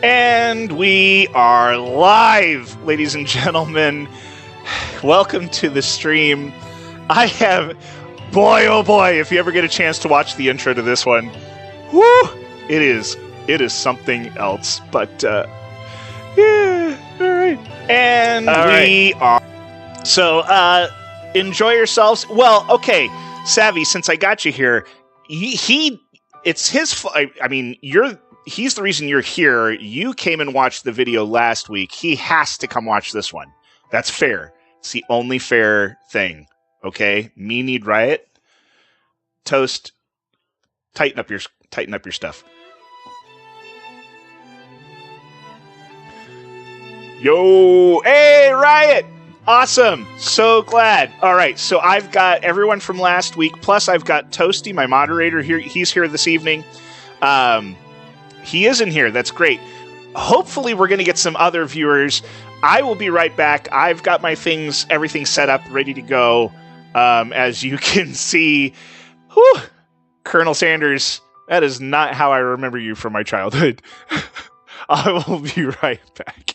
And we are live, ladies and gentlemen. Welcome to the stream. I have, boy, oh boy, if you ever get a chance to watch the intro to this one, whoo, it is something else. But, yeah, all right. And we are. So, enjoy yourselves. Well, okay, Savvy, since I got you here, it's his, I mean, he's the reason you're here. You came and watched the video last week. He has to come watch this one. That's fair. It's the only fair thing. Okay? Me need riot. Toast. Tighten up your stuff. Yo, hey, Riot! Awesome. So glad. All right, so I've got everyone from last week, plus I've got Toasty, my moderator here. He's here this evening. He is in here. That's great. Hopefully we're going to get some other viewers. I will be right back. I've got my everything set up, ready to go. As you can see, whew, Colonel Sanders, that is not how I remember you from my childhood. I will be right back.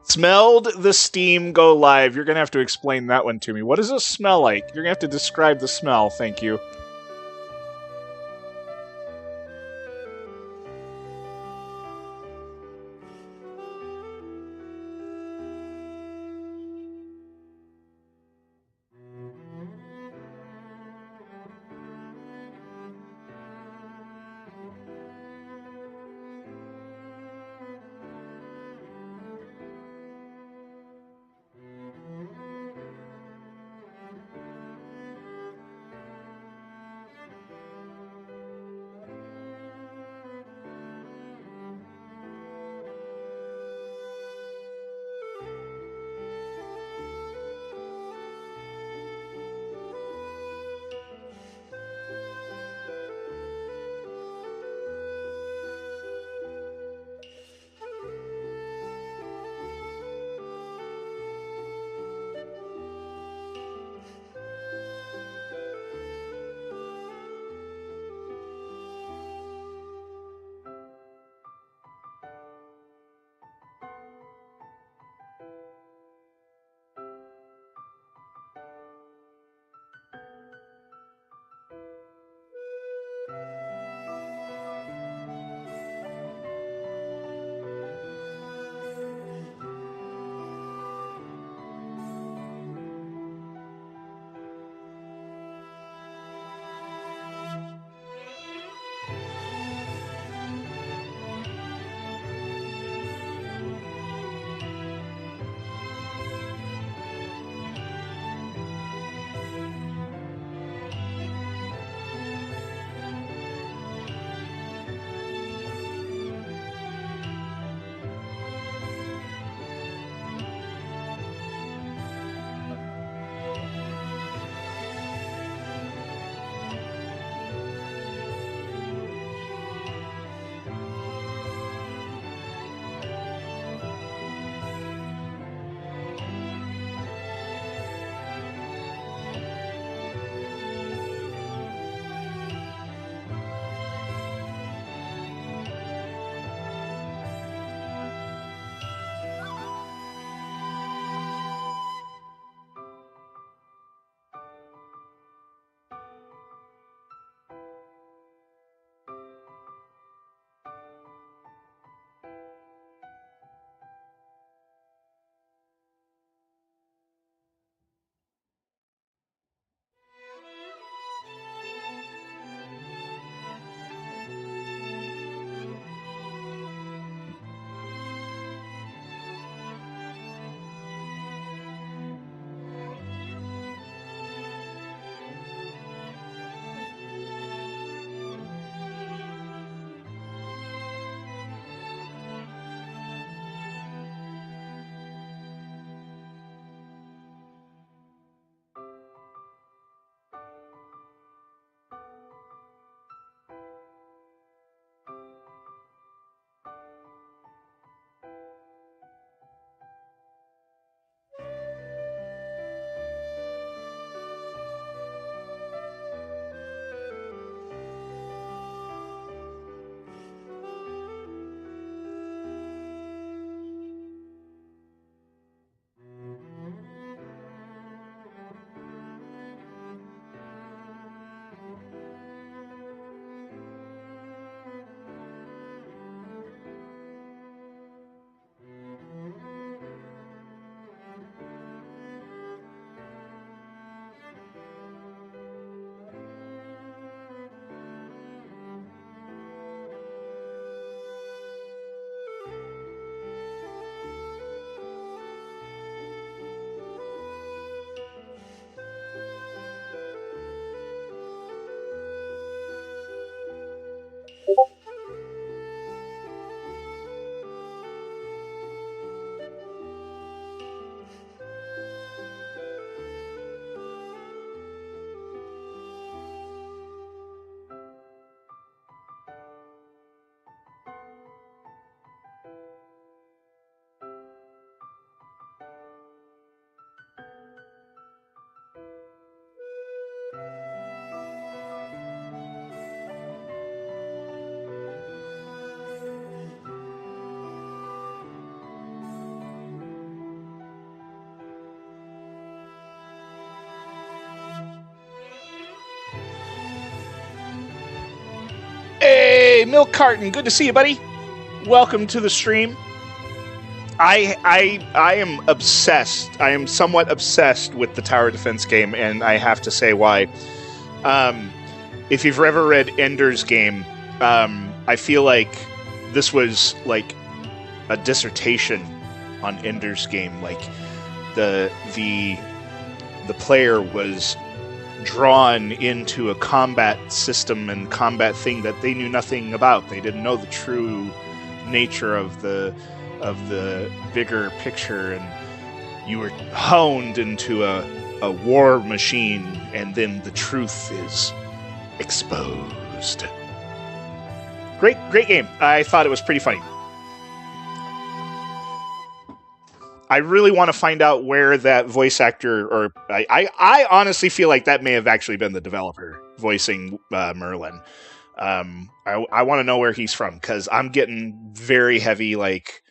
Smelled the steam go live. You're going to have to explain that one to me. What does this smell like? You're going to have to describe the smell. Thank you. Will Carton, good to see you, buddy. Welcome to the stream. I am obsessed. I am somewhat obsessed with the tower defense game, and I have to say why. If you've ever read Ender's Game, I feel like this was like a dissertation on Ender's Game. Like the player was drawn into a combat system and combat thing that they knew nothing about. They didn't know the true nature of the bigger picture, and you were honed into a war machine, and then the truth is exposed. Great game. I thought it was pretty funny. I really want to find out where that voice actor, or I honestly feel like that may have actually been the developer voicing Merlin. I want to know where he's from, because I'm getting very heavy, like,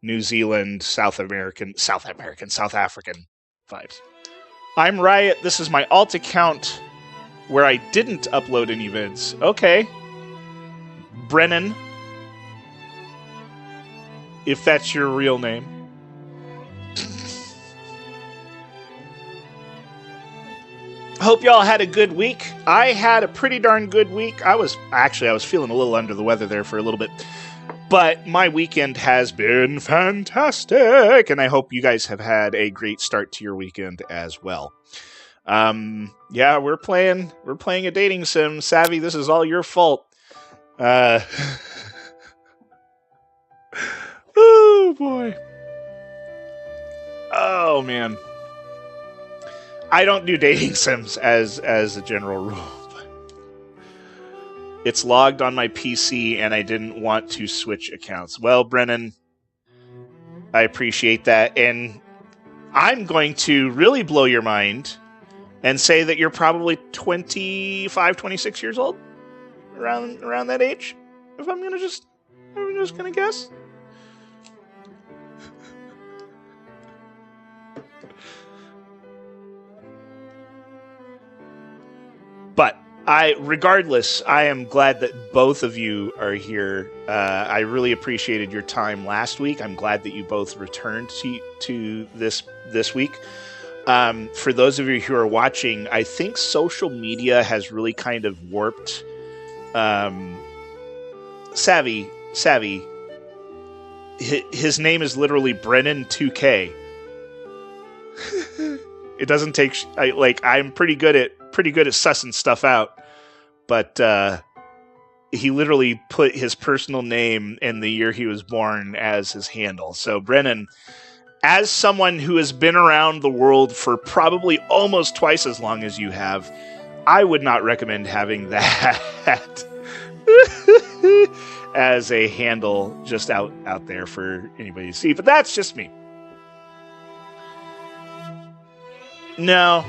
New Zealand, South African vibes. I'm Riot. This is my alt account where I didn't upload any vids. Okay. Brennan. If that's your real name. Hope y'all had a good week. I had a pretty darn good week. I was feeling a little under the weather there for a little bit. But my weekend has been fantastic, and I hope you guys have had a great start to your weekend as well. Yeah, we're playing a dating sim. Savvy, this is all your fault. Oh boy. Oh man. I don't do dating sims as a general rule. It's logged on my PC, and I didn't want to switch accounts. Well, Brennan, I appreciate that. And I'm going to really blow your mind and say that you're probably 25, 26 years old? Around that age? If I'm just going to guess. But regardless, I am glad that both of you are here. I really appreciated your time last week. I'm glad that you both returned to this week. For those of you who are watching, I think social media has really kind of warped. Savvy. His name is literally Brennan 2K. It doesn't take. I'm pretty good at sussing stuff out, but he literally put his personal name and the year he was born as his handle. So Brennan, as someone who has been around the world for probably almost twice as long as you have, I would not recommend having that as a handle just out there for anybody to see. But that's just me. No,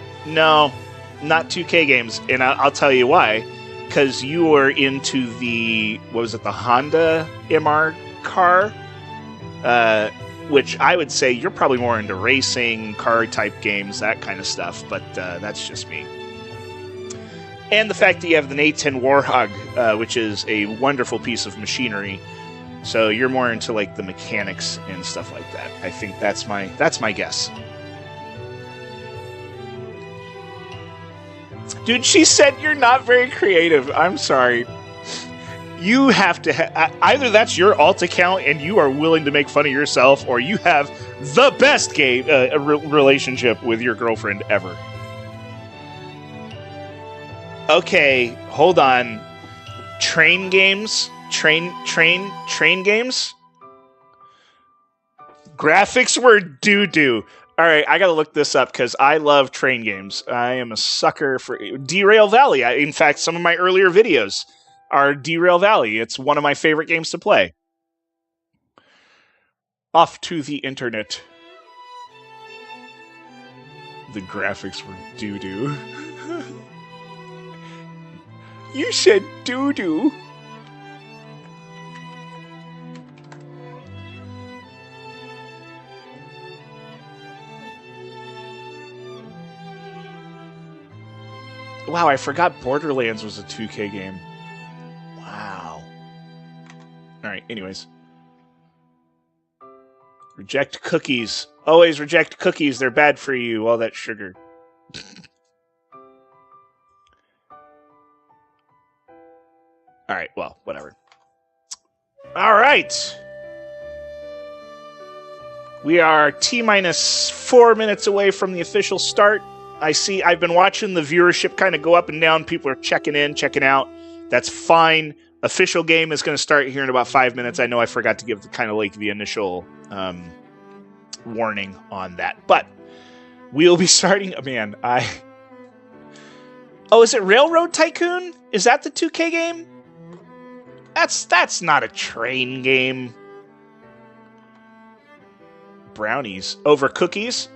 not 2K games, and I'll tell you why. Because you were into the Honda MR car, which I would say you're probably more into racing, car-type games, that kind of stuff, but that's just me. And the fact that you have the A10 Warhog, which is a wonderful piece of machinery, so you're more into like the mechanics and stuff like that. I think that's my guess. Dude, she said you're not very creative. I'm sorry. You have to either that's your alt account and you are willing to make fun of yourself, or you have the best relationship with your girlfriend ever. Okay, hold on. Train games? Train games? Graphics were doo-doo. All right, I got to look this up because I love train games. I am a sucker for Derail Valley. In fact, some of my earlier videos are Derail Valley. It's one of my favorite games to play. Off to the internet. The graphics were doo-doo. You said doo-doo. Wow, I forgot Borderlands was a 2K game. Wow. Alright, anyways. Reject cookies. Always reject cookies. They're bad for you. All that sugar. Alright, well, whatever. Alright. We are T-minus 4 minutes away from the official start. I've been watching the viewership kind of go up and down. People are checking in, checking out. That's fine. Official game is going to start here in about 5 minutes. I know I forgot to give the initial warning on that. But we'll be starting... Oh, is it Railroad Tycoon? Is that the 2K game? That's not a train game. Brownies over cookies?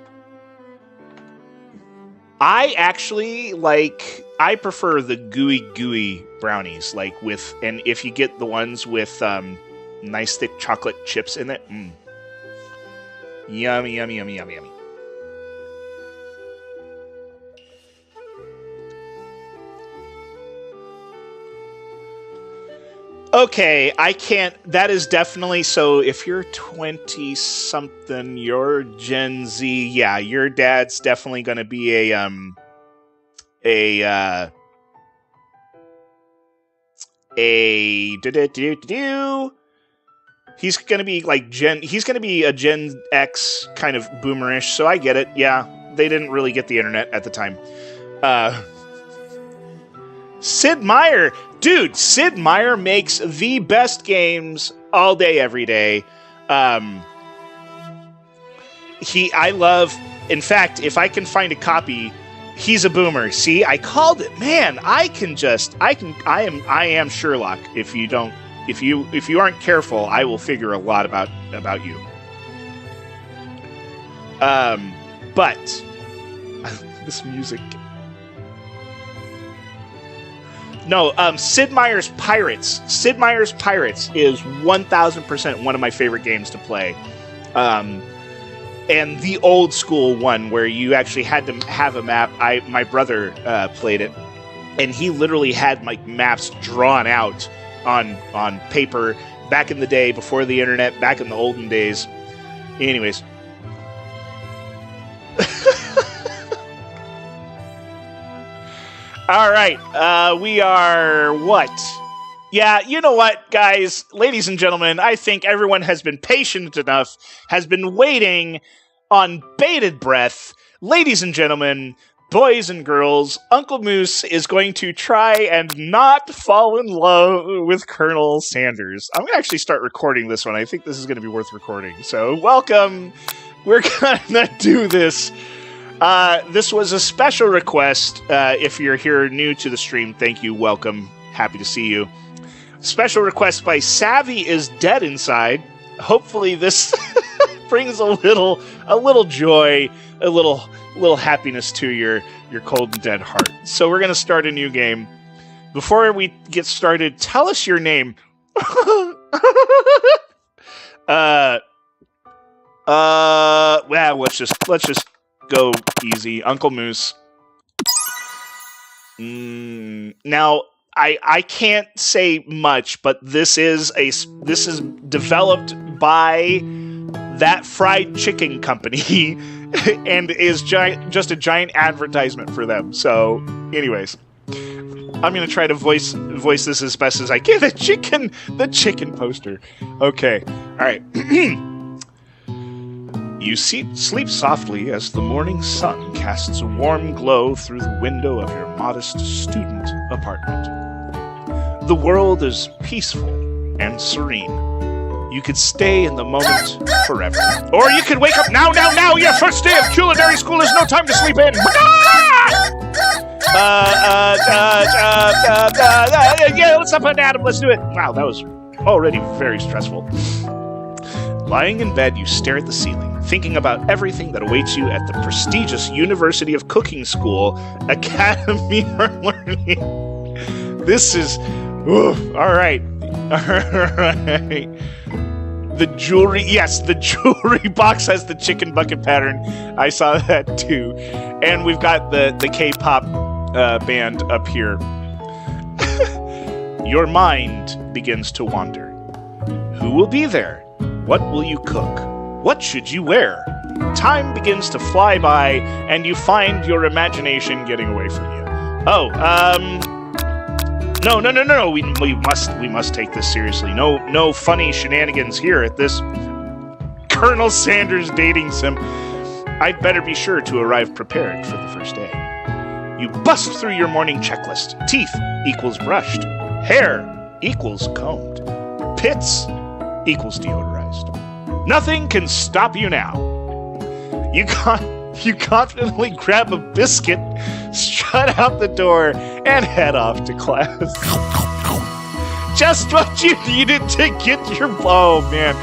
I prefer the gooey brownies, like with, and if you get the ones with nice thick chocolate chips in it, yummy, yummy, yummy, yummy, yummy. Okay, I can't, that is definitely, so if you're 20-something, you're Gen Z, yeah, your dad's definitely going to be he's going to be like he's going to be a Gen X kind of boomerish, so I get it, yeah, they didn't really get the internet at the time. Sid Meier. Dude, Sid Meier makes the best games all day, every day. In fact, if I can find a copy, he's a boomer. See, I called it. Man, I am Sherlock. If you aren't careful, I will figure a lot about you. But this music. No, Sid Meier's Pirates. Sid Meier's Pirates is 1,000% one of my favorite games to play. And the old school one where you actually had to have a map. My brother played it, and he literally had like maps drawn out on paper back in the day, before the internet, back in the olden days. Anyways. All right, we are what? Yeah, you know what, guys, ladies and gentlemen, I think everyone has been patient enough, has been waiting on bated breath. Ladies and gentlemen, boys and girls, Uncle Moose is going to try and not fall in love with Colonel Sanders. I'm going to actually start recording this one. I think this is going to be worth recording. So, welcome. We're going to do this. This was a special request. If you're here new to the stream, thank you, welcome, happy to see you. Special request by Savvy is Dead Inside. Hopefully this brings a little joy, a little happiness to your cold and dead heart. So we're gonna start a new game. Before we get started, tell us your name. Well, let's just go easy. Uncle Moose. Now, I can't say much, but this is developed by That Fried Chicken Company and is just a giant advertisement for them. So, anyways, I'm gonna try to voice this as best as I can. The chicken poster. Okay, all right. You sleep softly as the morning sun casts a warm glow through the window of your modest student apartment. The world is peaceful and serene. You could stay in the moment forever. Or you could wake up now! Your first day of culinary school is no time to sleep in! Yeah, what's up, Adam? Let's do it! Wow, that was already very stressful. Lying in bed, you stare at the ceiling, thinking about everything that awaits you at the prestigious University of Cooking School Academy for Learning. This is... all right. The jewelry box has the chicken bucket pattern. I saw that too. And we've got the K-pop band up here. Your mind begins to wander. Who will be there? What will you cook? What should you wear? Time begins to fly by, and you find your imagination getting away from you. No. We must take this seriously. No funny shenanigans here at this Colonel Sanders dating sim. I'd better be sure to arrive prepared for the first day. You bust through your morning checklist. Teeth equals brushed. Hair equals combed. Pits equals deodorized. Nothing can stop you now. You confidently grab a biscuit, strut out the door, and head off to class. Just what you needed to get your... Oh, man.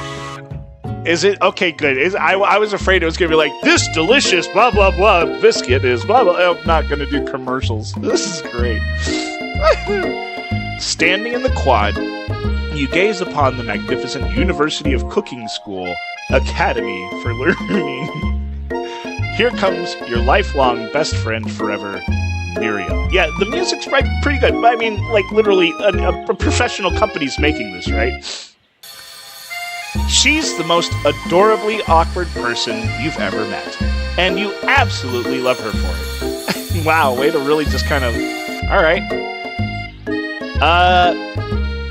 Is it... Okay, good. I was afraid it was going to be like, this delicious blah, blah, blah biscuit is blah, blah. I'm not going to do commercials. This is great. Standing in the quad, you gaze upon the magnificent University of Cooking School Academy for Learning. Here comes your lifelong best friend forever, Miriam. Yeah, the music's pretty good. I mean, like, literally, a professional company's making this, right? She's the most adorably awkward person you've ever met. And you absolutely love her for it. Wow, way to really just kind of... All right.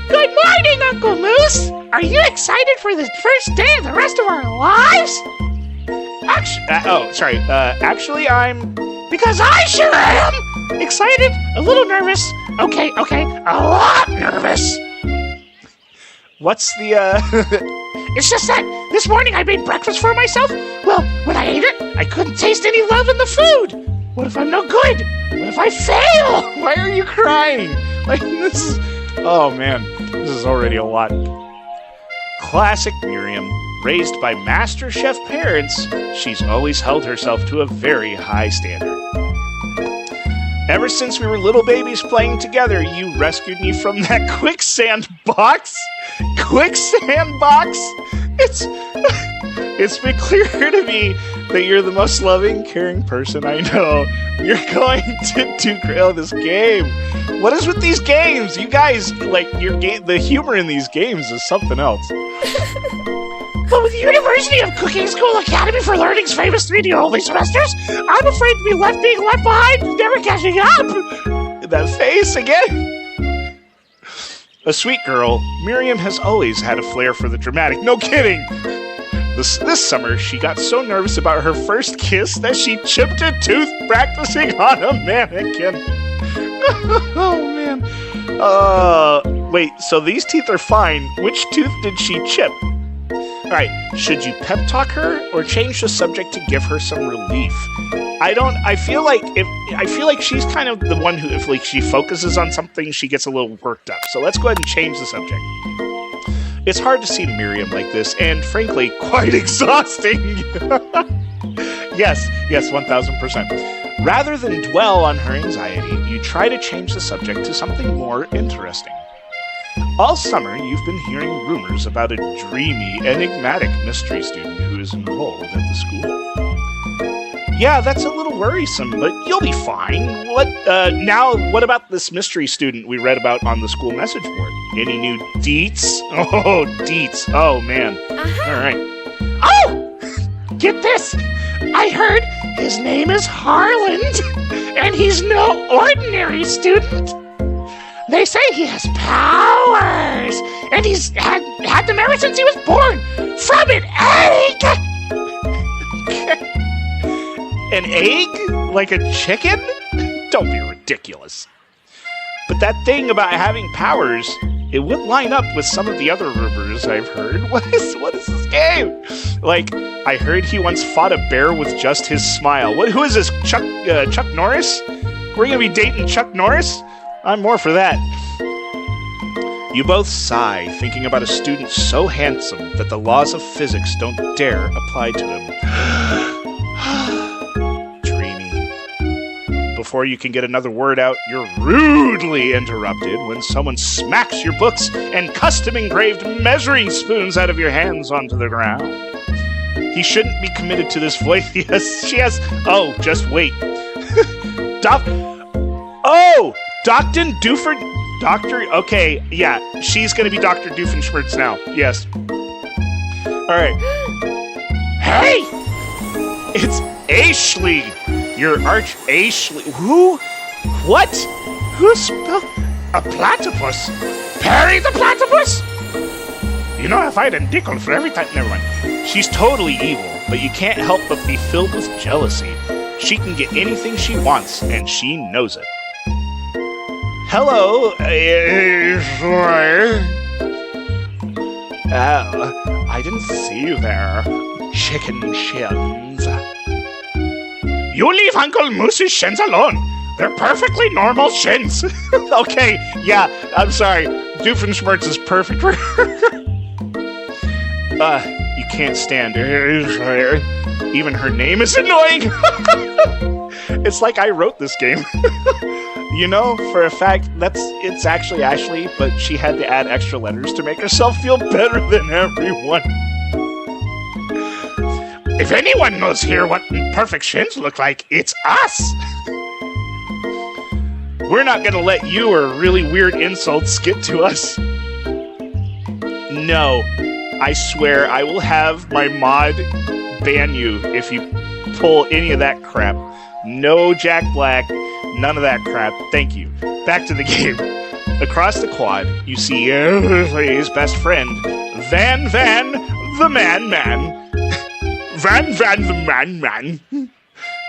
Good morning, Uncle Moose! Are you excited for the first day of the rest of our lives? Actually, I'm... Because I sure am! Excited, a little nervous. Okay, a lot nervous. What's the, It's just that this morning I made breakfast for myself. Well, when I ate it, I couldn't taste any love in the food. What if I'm no good? What if I fail? Why are you crying? Like, this is... Oh, man. This is already a lot. Classic Miriam. Raised by Master Chef parents, she's always held herself to a very high standard. Ever since we were little babies playing together, you rescued me from that quicksand box? Quicksand box? It's been clear to me that you're the most loving, caring person I know. You're going to do this game. What is with these games? You guys, like, the humor in these games is something else. But with the University of Cooking School Academy for Learning's famous 3D only semesters, I'm afraid to be being left behind, never catching up. That face again. A sweet girl, Miriam has always had a flair for the dramatic. No kidding. This summer, she got so nervous about her first kiss that she chipped a tooth practicing on a mannequin. Oh, man. Wait, so these teeth are fine. Which tooth did she chip? Alright, should you pep talk her or change the subject to give her some relief? I feel like she's kind of the one who, if like she focuses on something, she gets a little worked up. So let's go ahead and change the subject. It's hard to see Miriam like this, and frankly, quite exhausting. Yes, 1000%. Rather than dwell on her anxiety, you try to change the subject to something more interesting. All summer, you've been hearing rumors about a dreamy, enigmatic mystery student who is enrolled at the school. Yeah, that's a little worrisome, but you'll be fine. What about this mystery student we read about on the school message board? Any new deets? Oh, deets. Oh, man. Uh-huh. All right. Oh! Get this! I heard his name is Harland, and he's no ordinary student. They say he has powers, and he's had them ever since he was born, from an egg! An egg? Like a chicken? Don't be ridiculous. But that thing about having powers, it would line up with some of the other rumors I've heard. What is this game? Like, I heard he once fought a bear with just his smile. Who is this, Chuck Norris? We're gonna be dating Chuck Norris? I'm more for that. You both sigh, thinking about a student so handsome that the laws of physics don't dare apply to him. Dreamy. Before you can get another word out, you're rudely interrupted when someone smacks your books and custom-engraved measuring spoons out of your hands onto the ground. He shouldn't be committed to this voice. She has... Oh, just wait. Dr. Doctor, okay, yeah, she's gonna be Dr. Doofenshmirtz now. Yes. Alright. Hey! It's Ashley! Your arch Ashley. Who? What? Who spelled A platypus? Perry the platypus? You know, if I had a nickel for every time... Never mind. She's totally evil, but you can't help but be filled with jealousy. She can get anything she wants, and she knows it. Hello, Ashley. Oh, I didn't see you there. Chicken shins. You leave Uncle Moose's shins alone. They're perfectly normal shins. Okay, yeah, I'm sorry. Doofenshmirtz is perfect for her. You can't stand her. Even her name is annoying. It's like I wrote this game. You know, for a fact, it's actually Ashley, but she had to add extra letters to make herself feel better than everyone. If anyone knows here what perfect shins look like, it's us. We're not gonna let you or really weird insults get to us. No, I swear I will have my mod ban you if you pull any of that crap. No Jack Black, none of that crap. Thank you. Back to the game. Across the quad, you see Ashley's best friend, Van the Man. Van the Man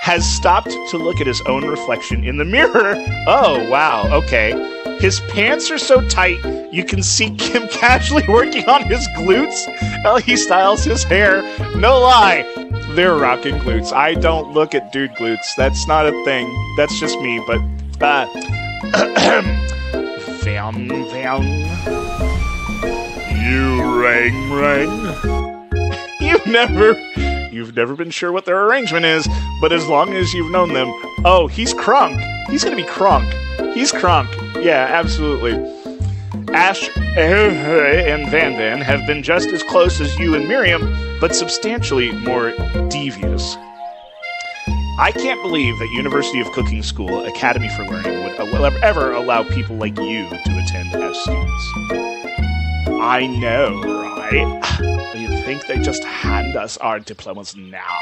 has stopped to look at his own reflection in the mirror. Oh, wow, okay. His pants are so tight, you can see Kim casually working on his glutes while he styles his hair. No lie, they're rocking glutes. I don't look at dude glutes. That's not a thing. That's just me, but, Van. You rang. You've never been sure what their arrangement is, but as long as you've known them... Oh, he's Krunk. He's gonna be Krunk. He's Krunk. Yeah, absolutely. Ash and Van have been just as close as you and Miriam, but substantially more devious. I can't believe that University of Cooking School Academy for Learning would ever allow people like you to attend as students. I know, right? You'd think they just hand us our diplomas now.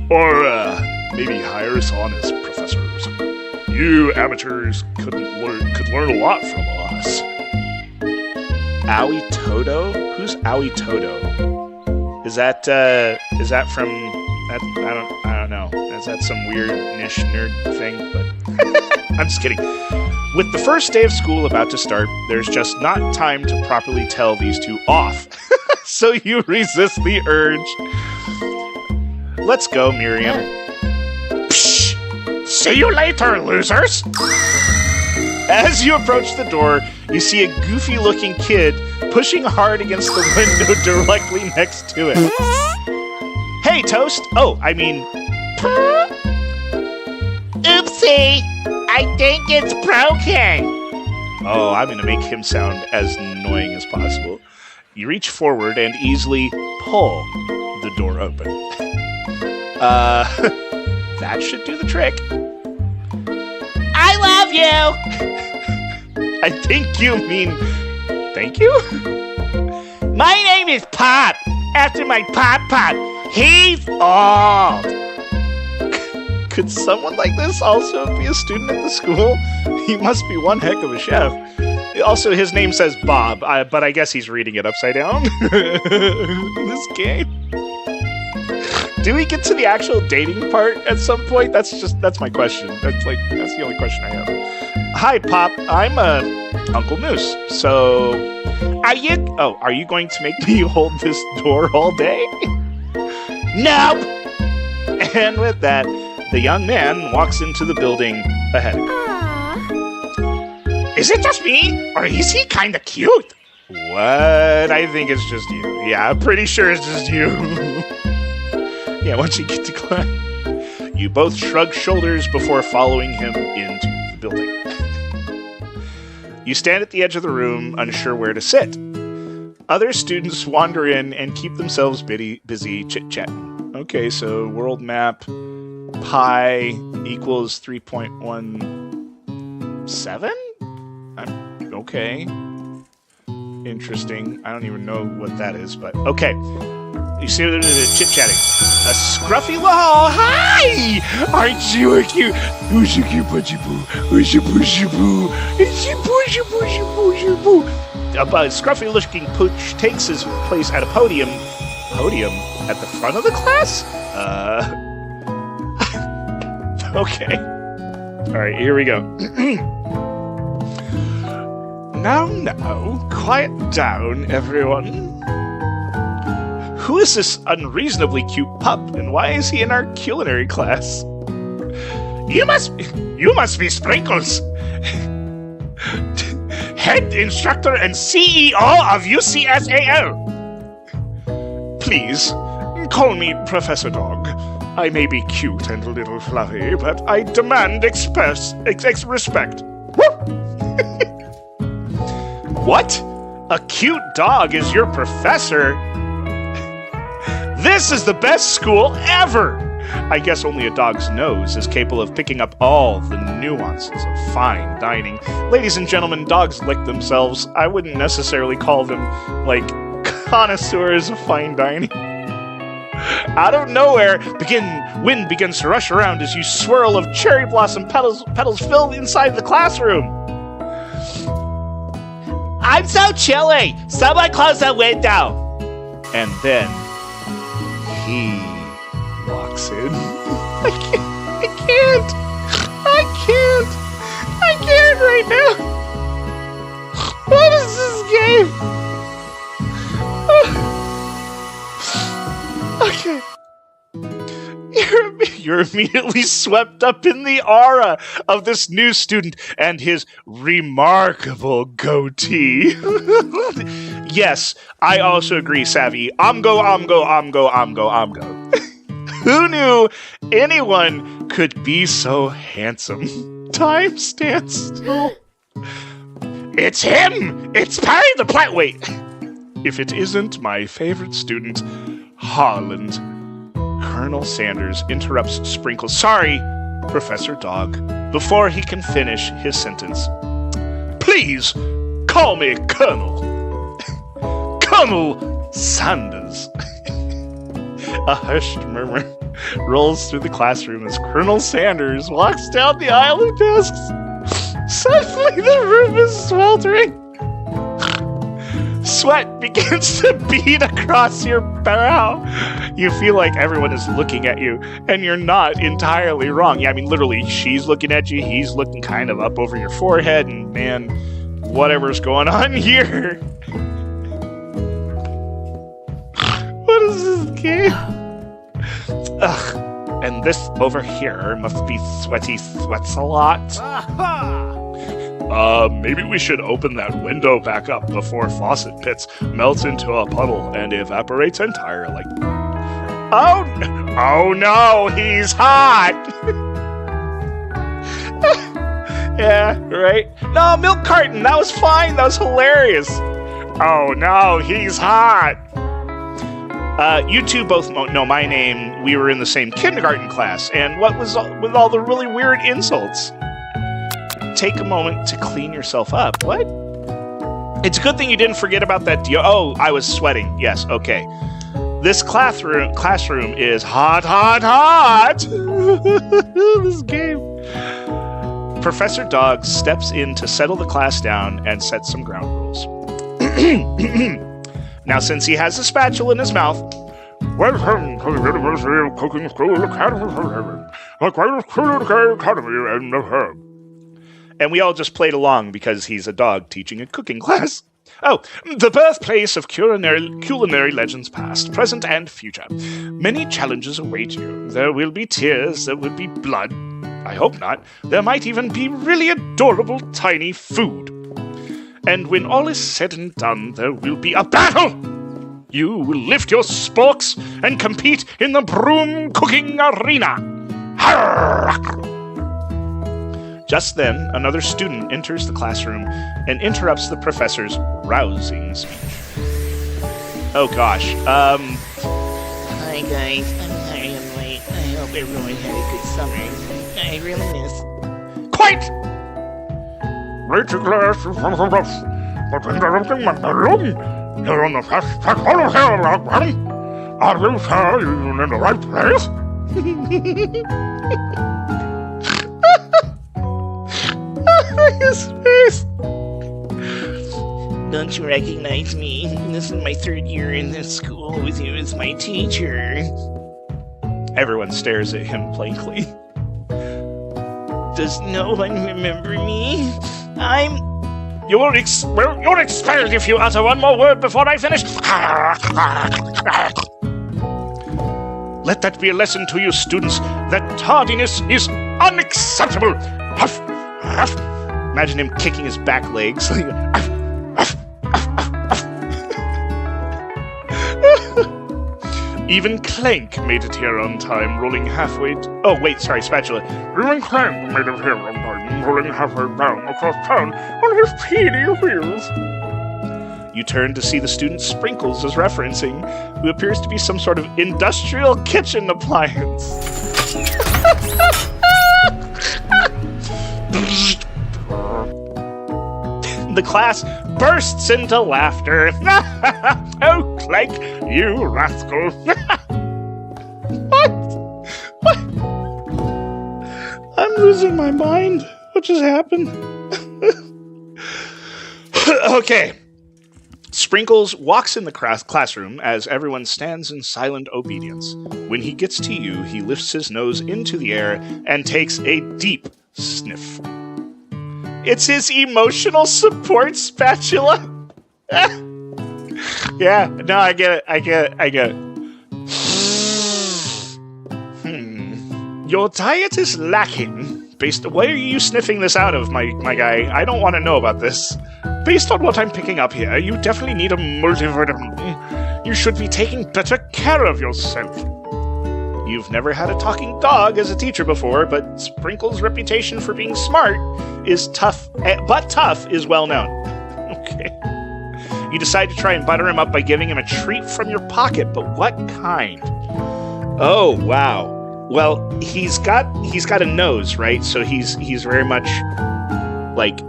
Or maybe hire us on as professors. You amateurs could learn a lot from us. Aoi Todo? Who's Aoi Todo? Is that from that? I don't know. Is that some weird niche nerd thing? But I'm just kidding. With the first day of school about to start, there's just not time to properly tell these two off. So you resist the urge. Let's go, Miriam. Psh! See you later, losers! As you approach the door, you see a goofy-looking kid pushing hard against the window directly next to it. Hey, Toast! Oh, I mean... Oopsie! I think it's broken! Oh, I'm gonna make him sound as annoying as possible. You reach forward and easily pull the door open. That should do the trick. I love you! I think you mean thank you? My name is Pop, after my Pop. He's old! Could someone like this also be a student at the school? He must be one heck of a chef. Also, his name says Bob, but I guess he's reading it upside down. This game. Do we get to the actual dating part at some point? That's my question. That's the only question I have. Hi, Pop. I'm Uncle Moose. So, are you going to make me hold this door all day? Nope. And with that, the young man walks into the building ahead. Is it just me, or is he kinda cute? What? I think it's just you. Yeah, I'm pretty sure it's just you. Yeah, once you get to class, you both shrug shoulders before following him into the building. You stand at the edge of the room, unsure where to sit. Other students wander in and keep themselves busy chit-chatting. Okay, so world map, pi equals 3.1 7? Okay. Interesting. I don't even know what that is, but okay. You see they're chit-chatting. A scruffy law. Hi! Aren't you a cute? Who's your cute budgie boo? Who's your pushy boo? It's your pushy boo. A scruffy-looking pooch takes his place at a podium. Podium? At the front of the class? Okay. Alright, here we go. Now, quiet down, everyone. Who is this unreasonably cute pup, and why is he in our culinary class? You must be Sprinkles, head instructor and CEO of UCSAL. Please, call me Professor Dog. I may be cute and a little fluffy, but I demand respect. What? A cute dog is your professor? This is the best school ever! I guess only a dog's nose is capable of picking up all the nuances of fine dining. Ladies and gentlemen, dogs lick themselves. I wouldn't necessarily call them, like, connoisseurs of fine dining. Out of nowhere, wind begins to rush around as you swirl of cherry blossom petals fill inside the classroom. I'm so chilly! Someone close the window! And then he walks in. I can't right now. What is this game? Okay. You're immediately swept up in the aura of this new student and his remarkable goatee. Yes, I also agree, Savvy. Omgo. Who knew anyone could be so handsome? Time stands still. It's him! It's Perry the Plant. Wait. If it isn't my favorite student, Harland. Colonel Sanders interrupts Sprinkles. Sorry, Professor Dog, before he can finish his sentence. Please, call me Colonel. Colonel Sanders. A hushed murmur rolls through the classroom as Colonel Sanders walks down the aisle of desks. Suddenly the room is sweltering. Sweat begins to bead across your brow. You feel like everyone is looking at you, and you're not entirely wrong. Yeah, I mean, literally, she's looking at you, he's looking kind of up over your forehead, and man, whatever's going on here. What is this game? Ugh, and this over here must be Sweaty Sweats a lot. Maybe we should open that window back up before faucet pits melts into a puddle and evaporates entirely. Oh no, he's hot! Yeah, right? No, milk carton, that was fine, that was hilarious. Oh no, he's hot! You two both know my name. We were in the same kindergarten class, and what was with all the really weird insults? Take a moment to clean yourself up. What? It's a good thing you didn't forget about that deal. Oh, I was sweating. Yes, okay. This classroom is hot. This game. Professor Dog steps in to settle the class down and set some ground rules. Now, since he has a spatula in his mouth, welcome to the University of Cooking School Academy and we all just played along because he's a dog teaching a cooking class. Oh, the birthplace of culinary legends past, present, and future. Many challenges await you. There will be tears, there will be blood. I hope not. There might even be really adorable tiny food. And when all is said and done, there will be a battle! You will lift your sporks and compete in the broom cooking arena. Just then, another student enters the classroom and interrupts the professor's rousing speech. Oh gosh, Hi guys, I'm sorry I'm late. I hope everyone had a good summer. I really miss... Quiet! Late to class, but interrupting my balloon. You're on the fast track all of here, Are you sure you're in the right place? His face. Don't you recognize me? This is my 3rd year in this school with you as my teacher. Everyone stares at him blankly. Does no one remember me? You're expelled if you utter one more word before I finish. Let that be a lesson to you students that tardiness is unacceptable. Huff, huff. Imagine him kicking his back legs. Even Clank made it here on time, rolling halfway... Oh, wait, sorry, Spatula. Even Clank made it here on time, rolling halfway down across town on his peony wheels. You turn to see the student Sprinkles is referencing, who appears to be some sort of industrial kitchen appliance. The class bursts into laughter. Oh, Clank, you rascal. What? I'm losing my mind. What just happened? Okay. Sprinkles walks in the classroom as everyone stands in silent obedience. When he gets to you, he lifts his nose into the air and takes a deep sniff. It's his emotional support spatula. Yeah, no, I get it. Your diet is lacking. Why are you sniffing this out of, my guy? I don't want to know about this. Based on what I'm picking up here, you definitely need a multivitamin. You should be taking better care of yourself. You've never had a talking dog as a teacher before, but Sprinkle's reputation for being smart is tough, but tough is well known. Okay. You decide to try and butter him up by giving him a treat from your pocket, but what kind? Oh, wow. Well, he's got a nose, right? So he's very much like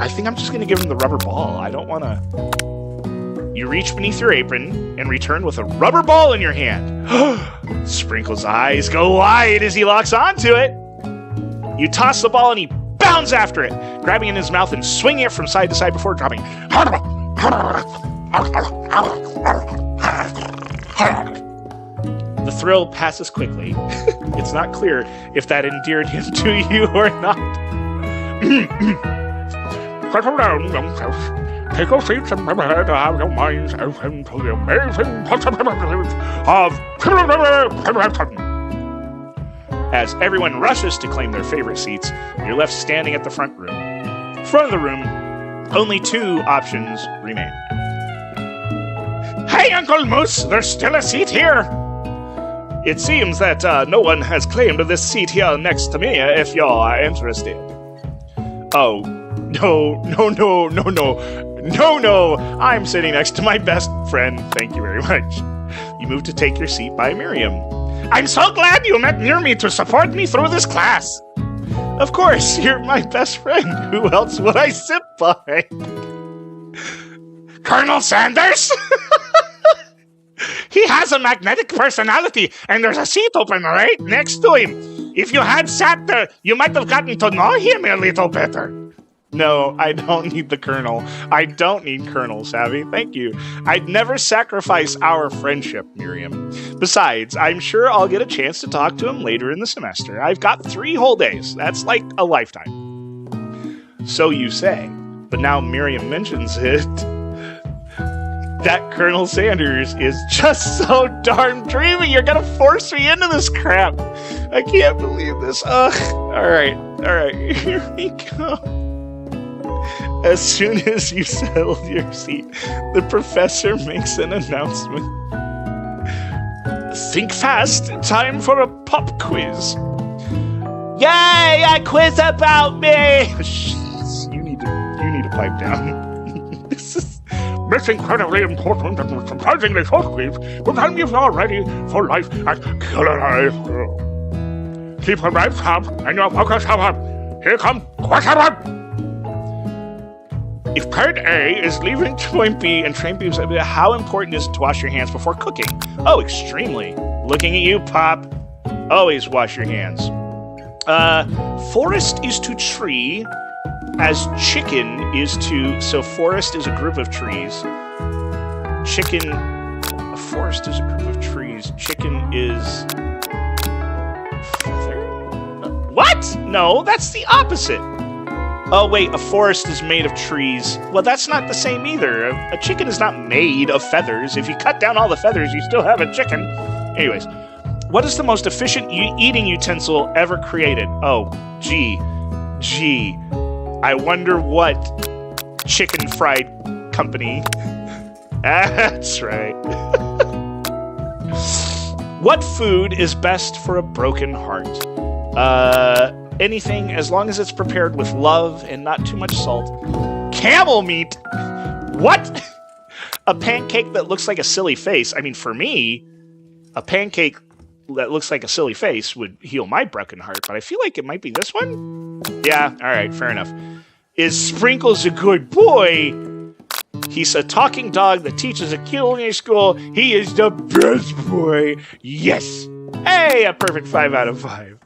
I think I'm just gonna give him the rubber ball. I don't wanna. You reach beneath your apron and return with a rubber ball in your hand. Sprinkle's eyes go wide as he locks onto it. You toss the ball and he bounds after it, grabbing it in his mouth and swinging it from side to side before dropping. The thrill passes quickly. It's not clear if that endeared him to you or not. Settle down, young folks. Take your seats and prepare to have your minds open to the amazing possibilities of children. As everyone rushes to claim their favorite seats, you're left standing at the front of the room. Only 2 options remain. Hey, Uncle Moose, there's still a seat here. It seems that no one has claimed this seat here next to me if you're interested. Oh, no. I'm sitting next to my best friend. Thank you very much. You move to take your seat by Miriam. I'm so glad you met near me to support me through this class. Of course, you're my best friend. Who else would I sit by? Colonel Sanders? He has a magnetic personality, and there's a seat open right next to him. If you had sat there, you might have gotten to know him a little better. No, I don't need the Colonel. I don't need Colonel Savvy. Thank you. I'd never sacrifice our friendship, Miriam. Besides, I'm sure I'll get a chance to talk to him later in the semester. I've got 3 whole days. That's like a lifetime. So you say. But now Miriam mentions it. That Colonel Sanders is just so darn dreamy. You're gonna force me into this crap. I can't believe this. Ugh. All right. Here we go. As soon as you settle your seat, the professor makes an announcement. Think fast. Time for a pop quiz. Yay! A quiz about me! You need to pipe down. This incredibly important and surprisingly short quiz will tell me if you're ready for life at Killer High School. Keep your eyes sharp and your focus sharp. Here comes question 1. If part A is leaving point B and train B is how important is it to wash your hands before cooking? Oh, extremely. Looking at you, Pop. Always wash your hands. Forest is to tree as chicken is to... So forest is a group of trees. Chicken... A forest is a group of trees. Chicken is... feather? What? No, that's the opposite. Oh, wait, a forest is made of trees. Well, that's not the same either. A chicken is not made of feathers. If you cut down all the feathers, you still have a chicken. Anyways, what is the most efficient eating utensil ever created? Oh, gee. I wonder what chicken fried company. That's right. What food is best for a broken heart? Anything as long as it's prepared with love and not too much salt. Camel meat? What? A pancake that looks like a silly face. I mean, for me, a pancake that looks like a silly face would heal my broken heart, but I feel like it might be this one? Yeah, alright, fair enough. Is Sprinkles a good boy? He's a talking dog that teaches at culinary school. He is the best boy. Yes. Hey, a perfect 5 out of 5.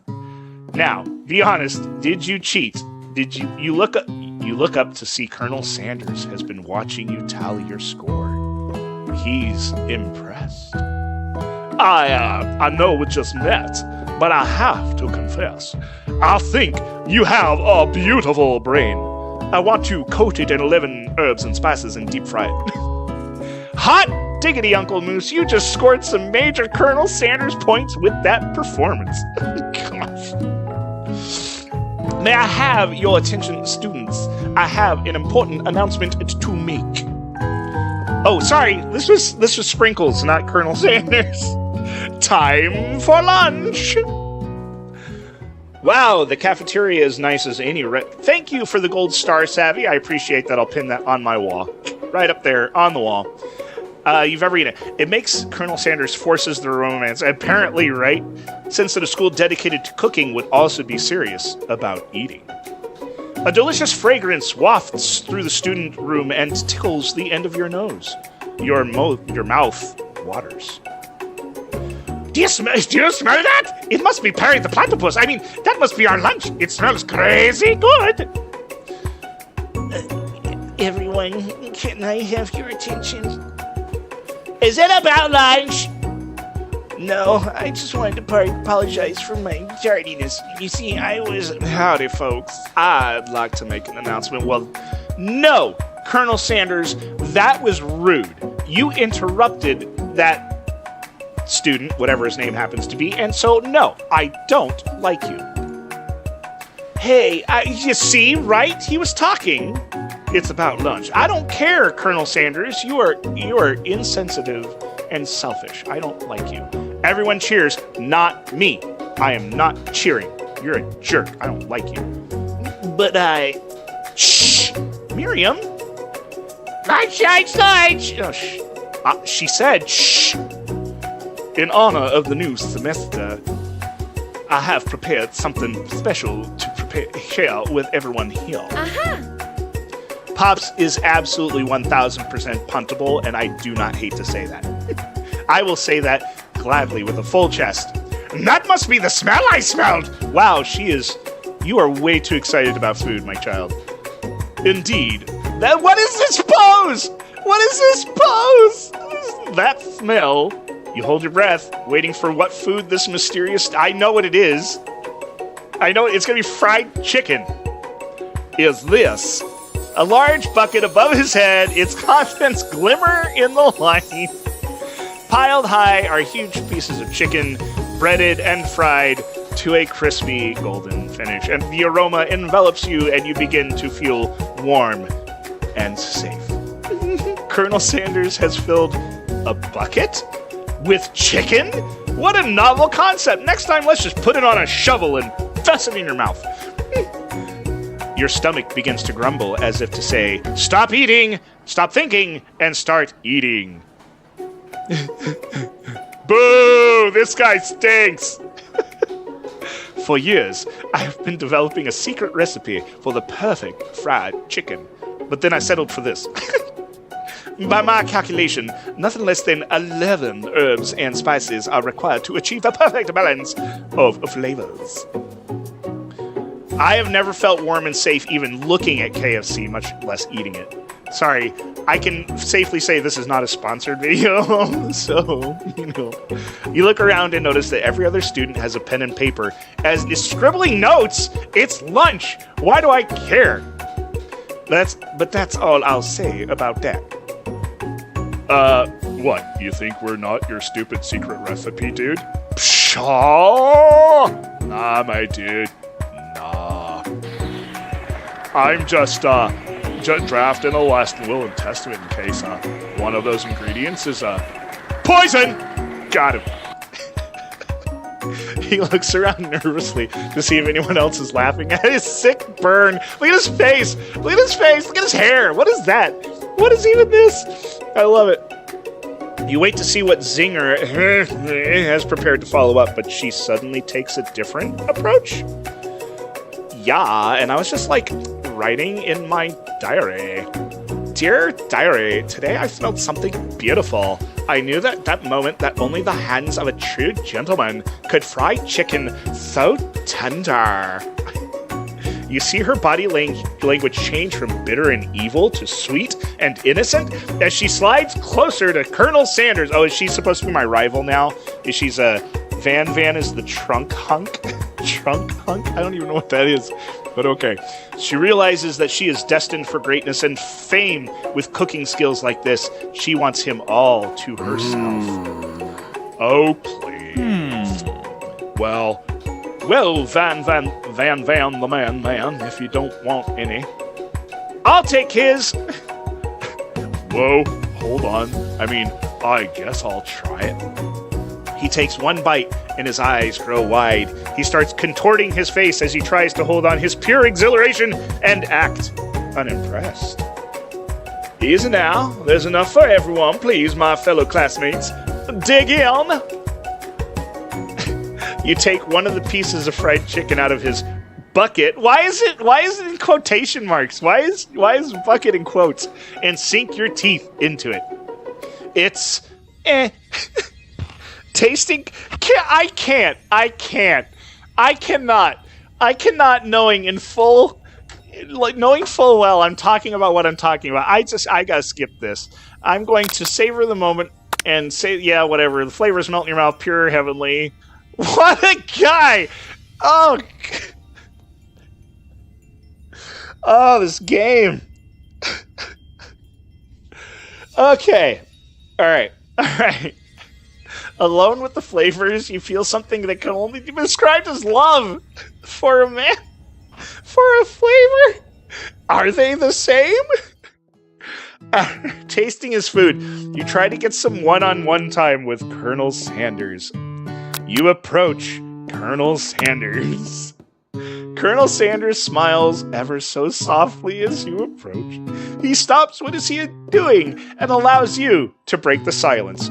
Now, be honest, did you cheat? Did you look up to see Colonel Sanders has been watching you tally your score? He's impressed. I know we just met, but I have to confess, I think you have a beautiful brain. I want to coat it in 11 herbs and spices and deep fry it. Hot diggity, Uncle Moose, you just scored some major Colonel Sanders points with that performance. Gosh. May I have your attention, students? I have an important announcement to make. Oh, sorry, this was Sprinkles, not Colonel Sanders. Time for lunch! Wow, the cafeteria is nice as any Thank you for the gold star, Savvy. I appreciate that. I'll pin that on my wall. Right up there, on the wall. You've ever eaten it. It makes Colonel Sanders forces the romance. Apparently, right? Since that a school dedicated to cooking would also be serious about eating. A delicious fragrance wafts through the student room and tickles the end of your nose. Your mouth waters. Do you smell that? It must be Perry the Platypus. I mean, that must be our lunch. It smells crazy good. Everyone, can I have your attention? Is it about lunch? No, I just wanted to apologize for my tardiness. You see, I was... Howdy, folks. I'd like to make an announcement. Well, no, Colonel Sanders, that was rude. You interrupted that student, whatever his name happens to be, and so, no, I don't like you. Hey, you see, right? He was talking. It's about lunch. I don't care, Colonel Sanders. You are insensitive and selfish. I don't like you. Everyone cheers, not me. I am not cheering. You're a jerk. I don't like you. But Shh! Miriam? Lunch! Oh, she said, shh! In honor of the new semester, I have prepared something special to share with everyone here. Pops is absolutely 1000% puntable, and I do not hate to say that. I will say that gladly with a full chest. That must be the smell I smelled! Wow, you are way too excited about food, my child. Indeed. What is this pose? What is this pose? That smell. You hold your breath, waiting for what food this mysterious... I know what it is. I know it's going to be fried chicken. Is this... A large bucket above his head, its contents glimmer in the light. Piled high are huge pieces of chicken, breaded and fried to a crispy golden finish. And the aroma envelops you, and you begin to feel warm and safe. Colonel Sanders has filled a bucket with chicken? What a novel concept. Next time, let's just put it on a shovel and fess it in your mouth. Your stomach begins to grumble as if to say, stop eating, stop thinking, and start eating. Boo! This guy stinks! For years, I have been developing a secret recipe for the perfect fried chicken. But then I settled for this. By my calculation, nothing less than 11 herbs and spices are required to achieve the perfect balance of flavors. I have never felt warm and safe even looking at KFC, much less eating it. Sorry, I can safely say this is not a sponsored video, so, you look around and notice that every other student has a pen and paper as is scribbling notes. It's lunch. Why do I care? But that's all I'll say about that. What? You think we're not your stupid secret recipe, dude? Pshaw! Nah, my dude. Nah. I'm just drafting a last will and testament in case one of those ingredients is poison! Got him. He looks around nervously to see if anyone else is laughing at his sick burn. Look at his face! Look at his face! Look at his hair! What is that? What is even this? I love it. You wait to see what Zinger has prepared to follow up, but she suddenly takes a different approach. Yeah, and I was just like writing in my diary. Dear diary, today I smelled something beautiful. I knew that that moment that only the hands of a true gentleman could fry chicken so tender. You see her body language change from bitter and evil to sweet and innocent as she slides closer to Colonel Sanders. Oh, is she supposed to be my rival now? Is she's a Van is the trunk hunk? Trunk hunk? I don't even know what that is, but okay. She realizes that she is destined for greatness and fame with cooking skills like this. She wants him all to herself. Oh, please. Well, Van the man, if you don't want any. I'll take his. Whoa, hold on. I mean, I guess I'll try it. He takes one bite and his eyes grow wide. He starts contorting his face as he tries to hold on his pure exhilaration and act unimpressed. Easy now. There's enough for everyone, please, my fellow classmates. Dig in. You take one of the pieces of fried chicken out of his bucket. Why is it in quotation marks? Why is bucket in quotes? And sink your teeth into it. It's tasting. I cannot knowing full well I'm talking about what I'm talking about. I gotta skip this. I'm going to savor the moment and say, yeah, whatever. The flavors melt in your mouth, pure heavenly. What a guy! Oh, this game. Okay. All right. Alone with the flavors, you feel something that can only be described as love for a man, for a flavor. Are they the same? Tasting his food, you try to get some one-on-one time with Colonel Sanders. You approach Colonel Sanders. Colonel Sanders smiles ever so softly as you approach. He stops what is he doing and allows you to break the silence.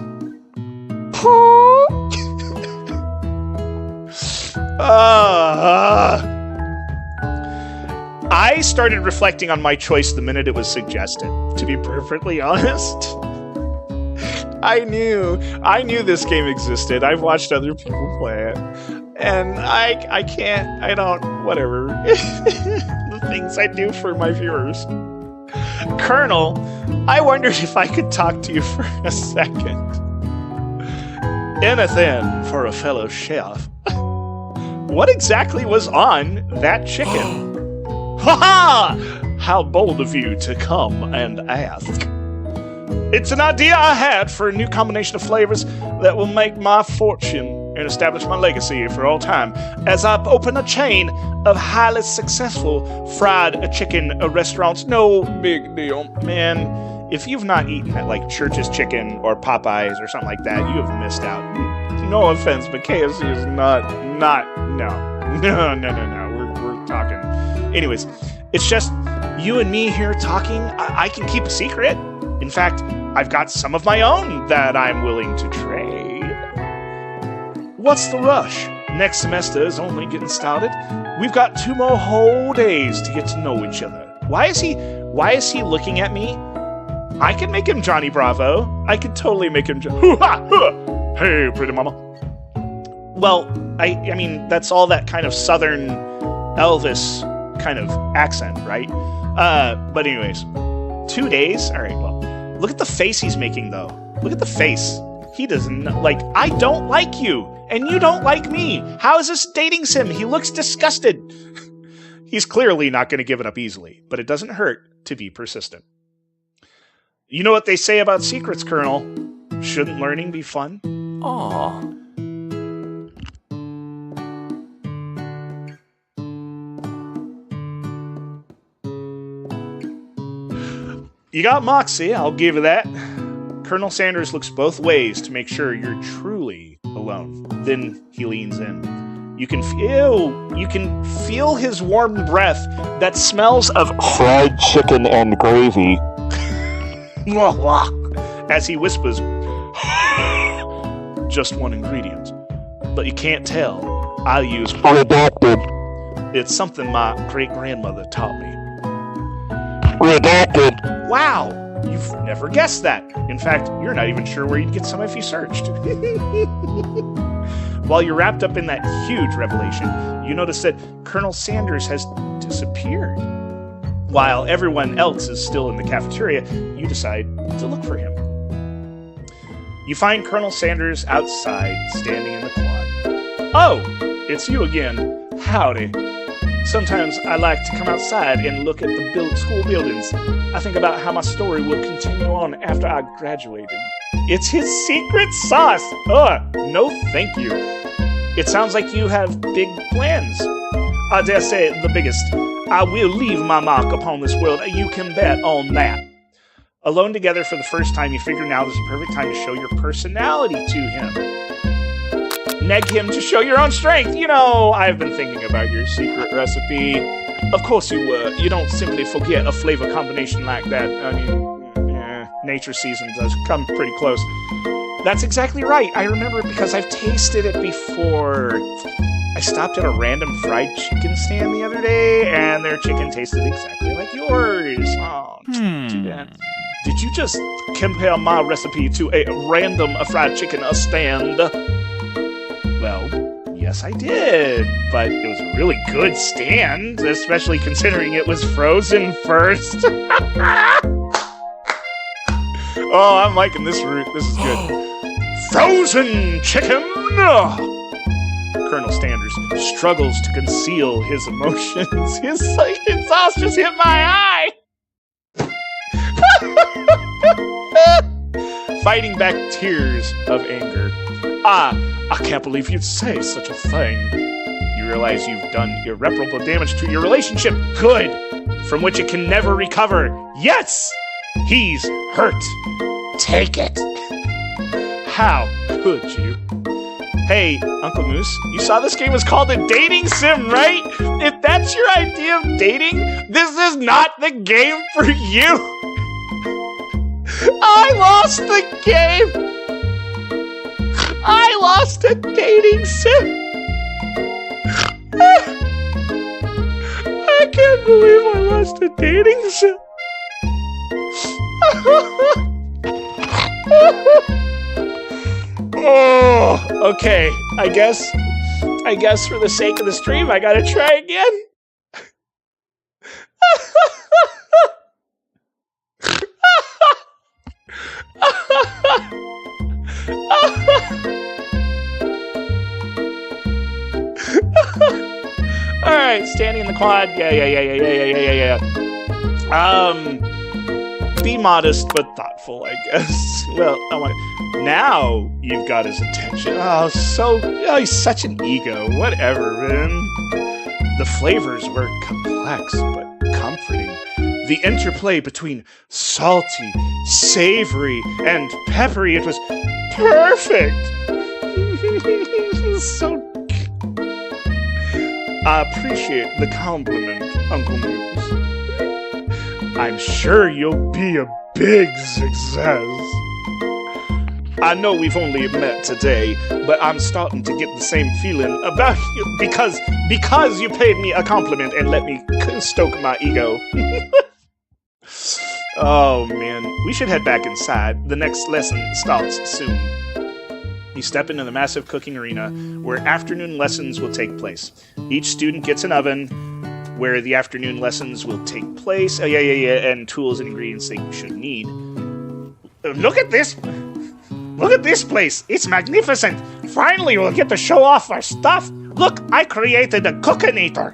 I started reflecting on my choice the minute it was suggested, to be perfectly honest. I knew this game existed. I've watched other people play it. And whatever. The things I do for my viewers. Colonel, I wondered if I could talk to you for a second. Anything for a fellow chef. What exactly was on that chicken? Ha ha! How bold of you to come and ask. It's an idea I had for a new combination of flavors that will make my fortune and establish my legacy for all time as I open a chain of highly successful fried chicken restaurants. No big deal. Man, if you've not eaten at like Church's Chicken or Popeyes or something like that, you have missed out. No offense, but KFC is no. We're talking. Anyways, it's just you and me here talking. I can keep a secret. In fact, I've got some of my own that I'm willing to trade. What's the rush? Next semester is only getting started. We've got 2 more whole days to get to know each other. Why is he Why is he looking at me? I can make him Johnny Bravo. I could totally make him Hey, pretty mama. Well, I mean, that's all that kind of Southern Elvis kind of accent, right? But anyways, 2 days? All right, well, look at the face he's making, though. Look at the face. He doesn't, I don't like you, and you don't like me. How is this dating sim? He looks disgusted. He's clearly not going to give it up easily, but it doesn't hurt to be persistent. You know what they say about secrets, Colonel? Shouldn't learning be fun? Aw. You got moxie, I'll give you that. Colonel Sanders looks both ways to make sure you're truly alone. Then he leans in. You can feel his warm breath that smells of fried chicken and gravy. As he whispers, just one ingredient. But you can't tell. I'll use Redacted. It's something my great-grandmother taught me. Redacted. Wow, you've never guessed that. In fact, you're not even sure where you'd get some if you searched. While you're wrapped up in that huge revelation, you notice that Colonel Sanders has disappeared. While everyone else is still in the cafeteria, you decide to look for him. You find Colonel Sanders outside, standing in the quad. Oh, it's you again. Howdy. Sometimes I like to come outside and look at the school buildings. I think about how my story will continue on after I graduated. It's his secret sauce! No thank you. It sounds like you have big plans. I dare say the biggest. I will leave my mark upon this world. You can bet on that. Alone together for the first time, you figure now is the perfect time to show your personality to him. Neg him to show your own strength. You know, I've been thinking about your secret recipe. Of course you were. You don't simply forget a flavor combination like that. I mean, nature season does come pretty close. That's exactly right. I remember it because I've tasted it before. I stopped at a random fried chicken stand the other day, and their chicken tasted exactly like yours. Oh, too bad. Did you just compare my recipe to a random fried chicken stand? Well, yes, I did, but it was a really good stand, especially considering it was frozen first. Oh, I'm liking this route. This is good. Frozen chicken! Colonel Sanders struggles to conceal his emotions. His secret sauce just hit my eye! Fighting back tears of anger. I can't believe you'd say such a thing. You realize you've done irreparable damage to your relationship. Good! From which it can never recover. Yes! He's hurt. Take it. How could you? Hey, Uncle Moose, you saw this game was called a dating sim, right? If that's your idea of dating, this is not the game for you. I lost the game. I lost a dating sim. I can't believe I lost a dating sim. Oh, okay. I guess for the sake of the stream, I gotta try again. All right, standing in the quad. Yeah. Be modest but thoughtful, I guess. Well, now you've got his attention. He's such an ego. Whatever, man. The flavors were complex but comforting. The interplay between salty, savory, and peppery, it was perfect. So I appreciate the compliment, Uncle Moose. I'm sure you'll be a big success. I know we've only met today, but I'm starting to get the same feeling about you because you paid me a compliment and let me stoke my ego. Oh, man. We should head back inside. The next lesson starts soon. You step into the massive cooking arena where afternoon lessons will take place. Each student gets an oven where the afternoon lessons will take place. Oh, yeah, and tools and ingredients they should need. Look at this! Look at this place! It's magnificent! Finally, we'll get to show off our stuff! Look, I created a cookinator!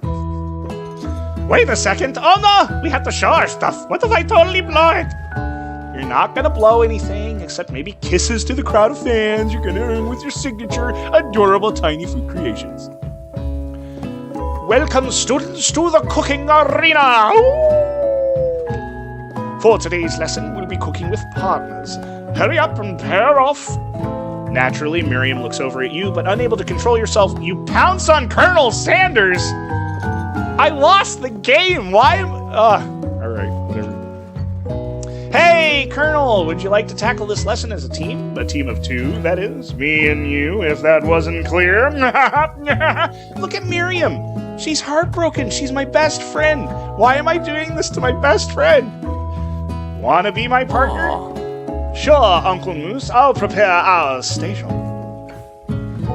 Wait a second! Oh no! We have to show our stuff! What if I totally blow it? You're not gonna blow anything, except maybe kisses to the crowd of fans you're gonna earn with your signature adorable tiny food creations. Welcome, students, to the cooking arena! For today's lesson, we'll be cooking with partners. Hurry up and pair off. Naturally, Miriam looks over at you, but unable to control yourself, you pounce on Colonel Sanders! I lost the game! Why am... alright, whatever. Hey, Colonel! Would you like to tackle this lesson as a team? A team of two, that is. Me and you, if that wasn't clear. Look at Miriam! She's heartbroken. She's my best friend. Why am I doing this to my best friend? Wanna be my partner? Aww. Sure, Uncle Moose. I'll prepare our station.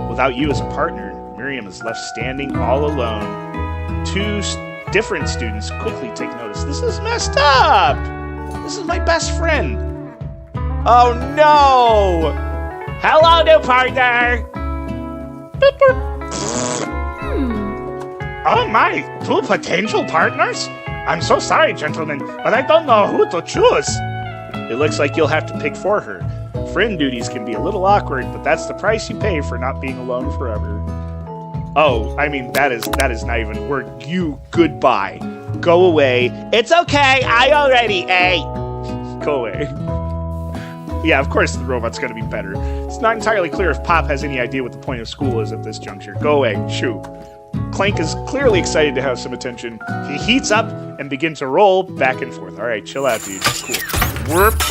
Without you as a partner, Miriam is left standing all alone. Two different students quickly take notice. This is messed up! This is my best friend. Oh no! Hello, new partner! Oh my, two potential partners? I'm so sorry, gentlemen, but I don't know who to choose. It looks like you'll have to pick for her. Friend duties can be a little awkward, but that's the price you pay for not being alone forever. Oh, I mean, that is not even a word. You, goodbye. Go away. It's okay, I already ate. Go away. Yeah, of course the robot's gonna be better. It's not entirely clear if Pop has any idea what the point of school is at this juncture. Go away. Shoo. Clank is clearly excited to have some attention. He heats up and begins to roll back and forth. All right, chill out, dude. It's cool. Whoop.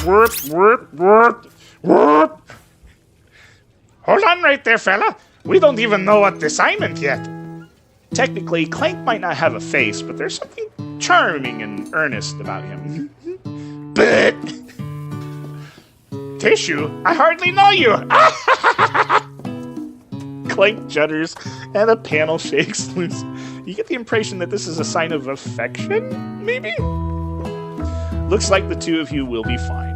Hold on right there, fella. We don't even know what the assignment yet. Technically, Clank might not have a face, but there's something charming and earnest about him. But... Tissue, I hardly know you. Clank judders, and a panel shakes loose. You get the impression that this is a sign of affection, maybe? Looks like the two of you will be fine.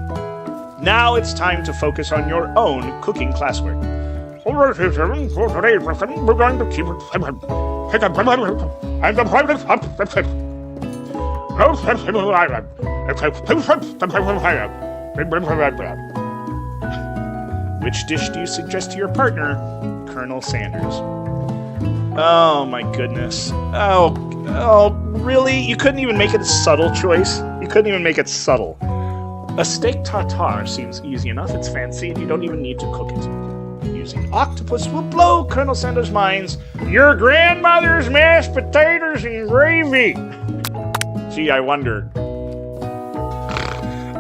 Now it's time to focus on your own cooking classwork. Alright, for today's lesson, we're going to keep it and the private Which dish do you suggest to your partner, Colonel Sanders? Oh my goodness. Oh, really? You couldn't even make it a subtle choice? You couldn't even make it subtle. A steak tartare seems easy enough. It's fancy, and you don't even need to cook it. Using octopus will blow Colonel Sanders' minds. Your grandmother's mashed potatoes and gravy. Gee, I wonder.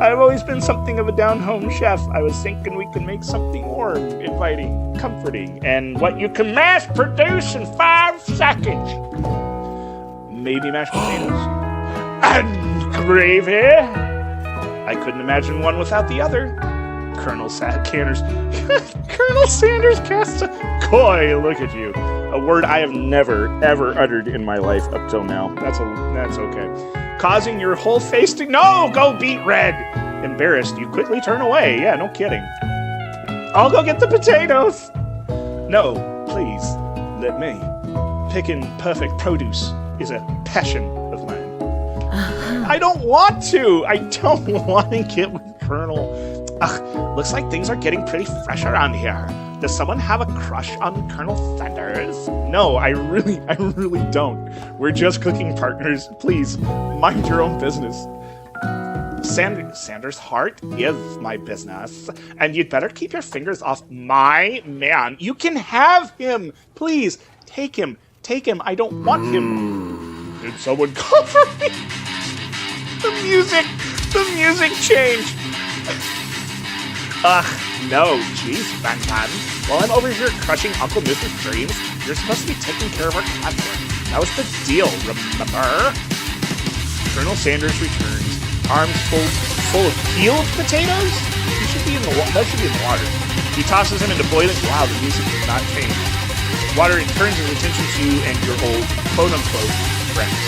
I've always been something of a down-home chef. I was thinking we could make something warm, inviting, comforting, and what you can mass produce in 5 seconds. Maybe mashed potatoes. And gravy. I couldn't imagine one without the other. Colonel Sanders casts a coy look at you. A word I have never, ever uttered in my life up till now. That's okay. Causing your whole face to go beet red. Embarrassed, you quickly turn away. Yeah, no kidding. I'll go get the potatoes. No, please, let me. Picking perfect produce is a passion of mine. I don't want to. I don't want to get with Colonel. Ugh, looks like things are getting pretty fresh around here. Does someone have a crush on Colonel Sanders? No, I really don't. We're just cooking partners. Please, mind your own business. Sanders' heart is my business, and you'd better keep your fingers off my man. You can have him. Please, take him. I don't want him. Did someone cover me? The music changed. Ugh, no, jeez, Van. While I'm over here crushing Uncle Moose's dreams, you're supposed to be taking care of our classwork. That was the deal, remember? Colonel Sanders returns, arms full of peeled potatoes? He should be in the that should be in the water. He tosses him into boiling. Wow, the music does not change. Water turns his attention to you and your old quote-unquote friends.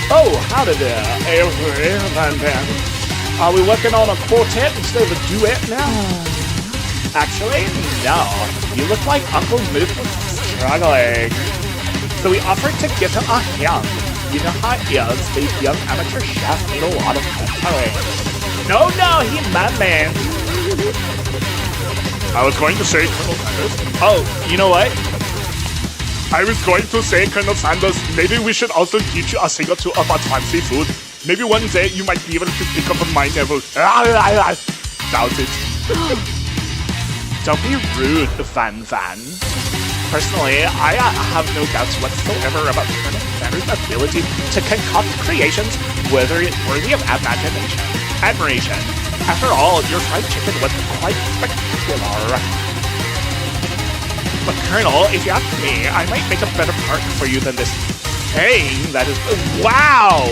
Oh, howdy there, Avery Van Van. Are we working on a quartet instead of a duet now? Actually, no. You look like Uncle Moose was struggling. So we offered to give him a hand. You know how it is, these young amateur chefs need a lot of mentoring. No, he's my man. I was going to say, Colonel Sanders. Oh, you know what? I was going to say, Colonel Sanders, maybe we should also teach you a thing or two about fancy food. Maybe one day you might be able to pick up on my level. Doubt it. Don't be rude, Van Van. Personally, I have no doubts whatsoever about Colonel Sanders' ability to concoct creations worthy of admiration. After all, your fried chicken was quite spectacular. But Colonel, if you ask me, I might make a better partner for you than this thing that is... Wow!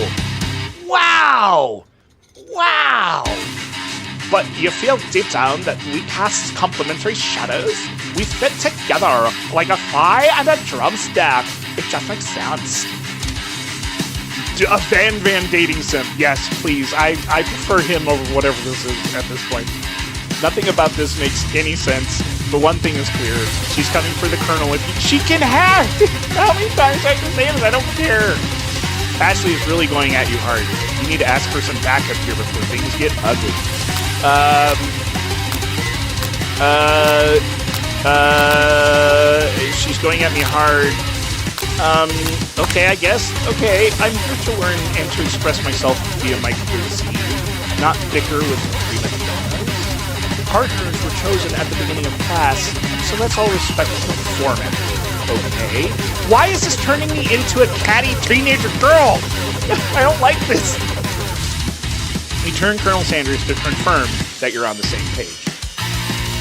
But you feel deep down that we cast complementary shadows? We fit together like a fly and a drumstick. It just makes sense. A Van Van dating sim. Yes, please. I prefer him over whatever this is at this point. Nothing about this makes any sense. But one thing is clear. She's coming for the Colonel. If she can have how many times I can say this? I don't care. Ashley is really going at you hard. You need to ask for some backup here before things get ugly. She's going at me hard. Okay, I guess. Okay, I'm here to learn and to express myself via my cuisine, not bicker with prima donnas. Partners were chosen at the beginning of class, so let's all respect the format. Okay? Why is this turning me into a catty teenager girl? I don't like this. We turn Colonel Sanders to confirm that you're on the same page.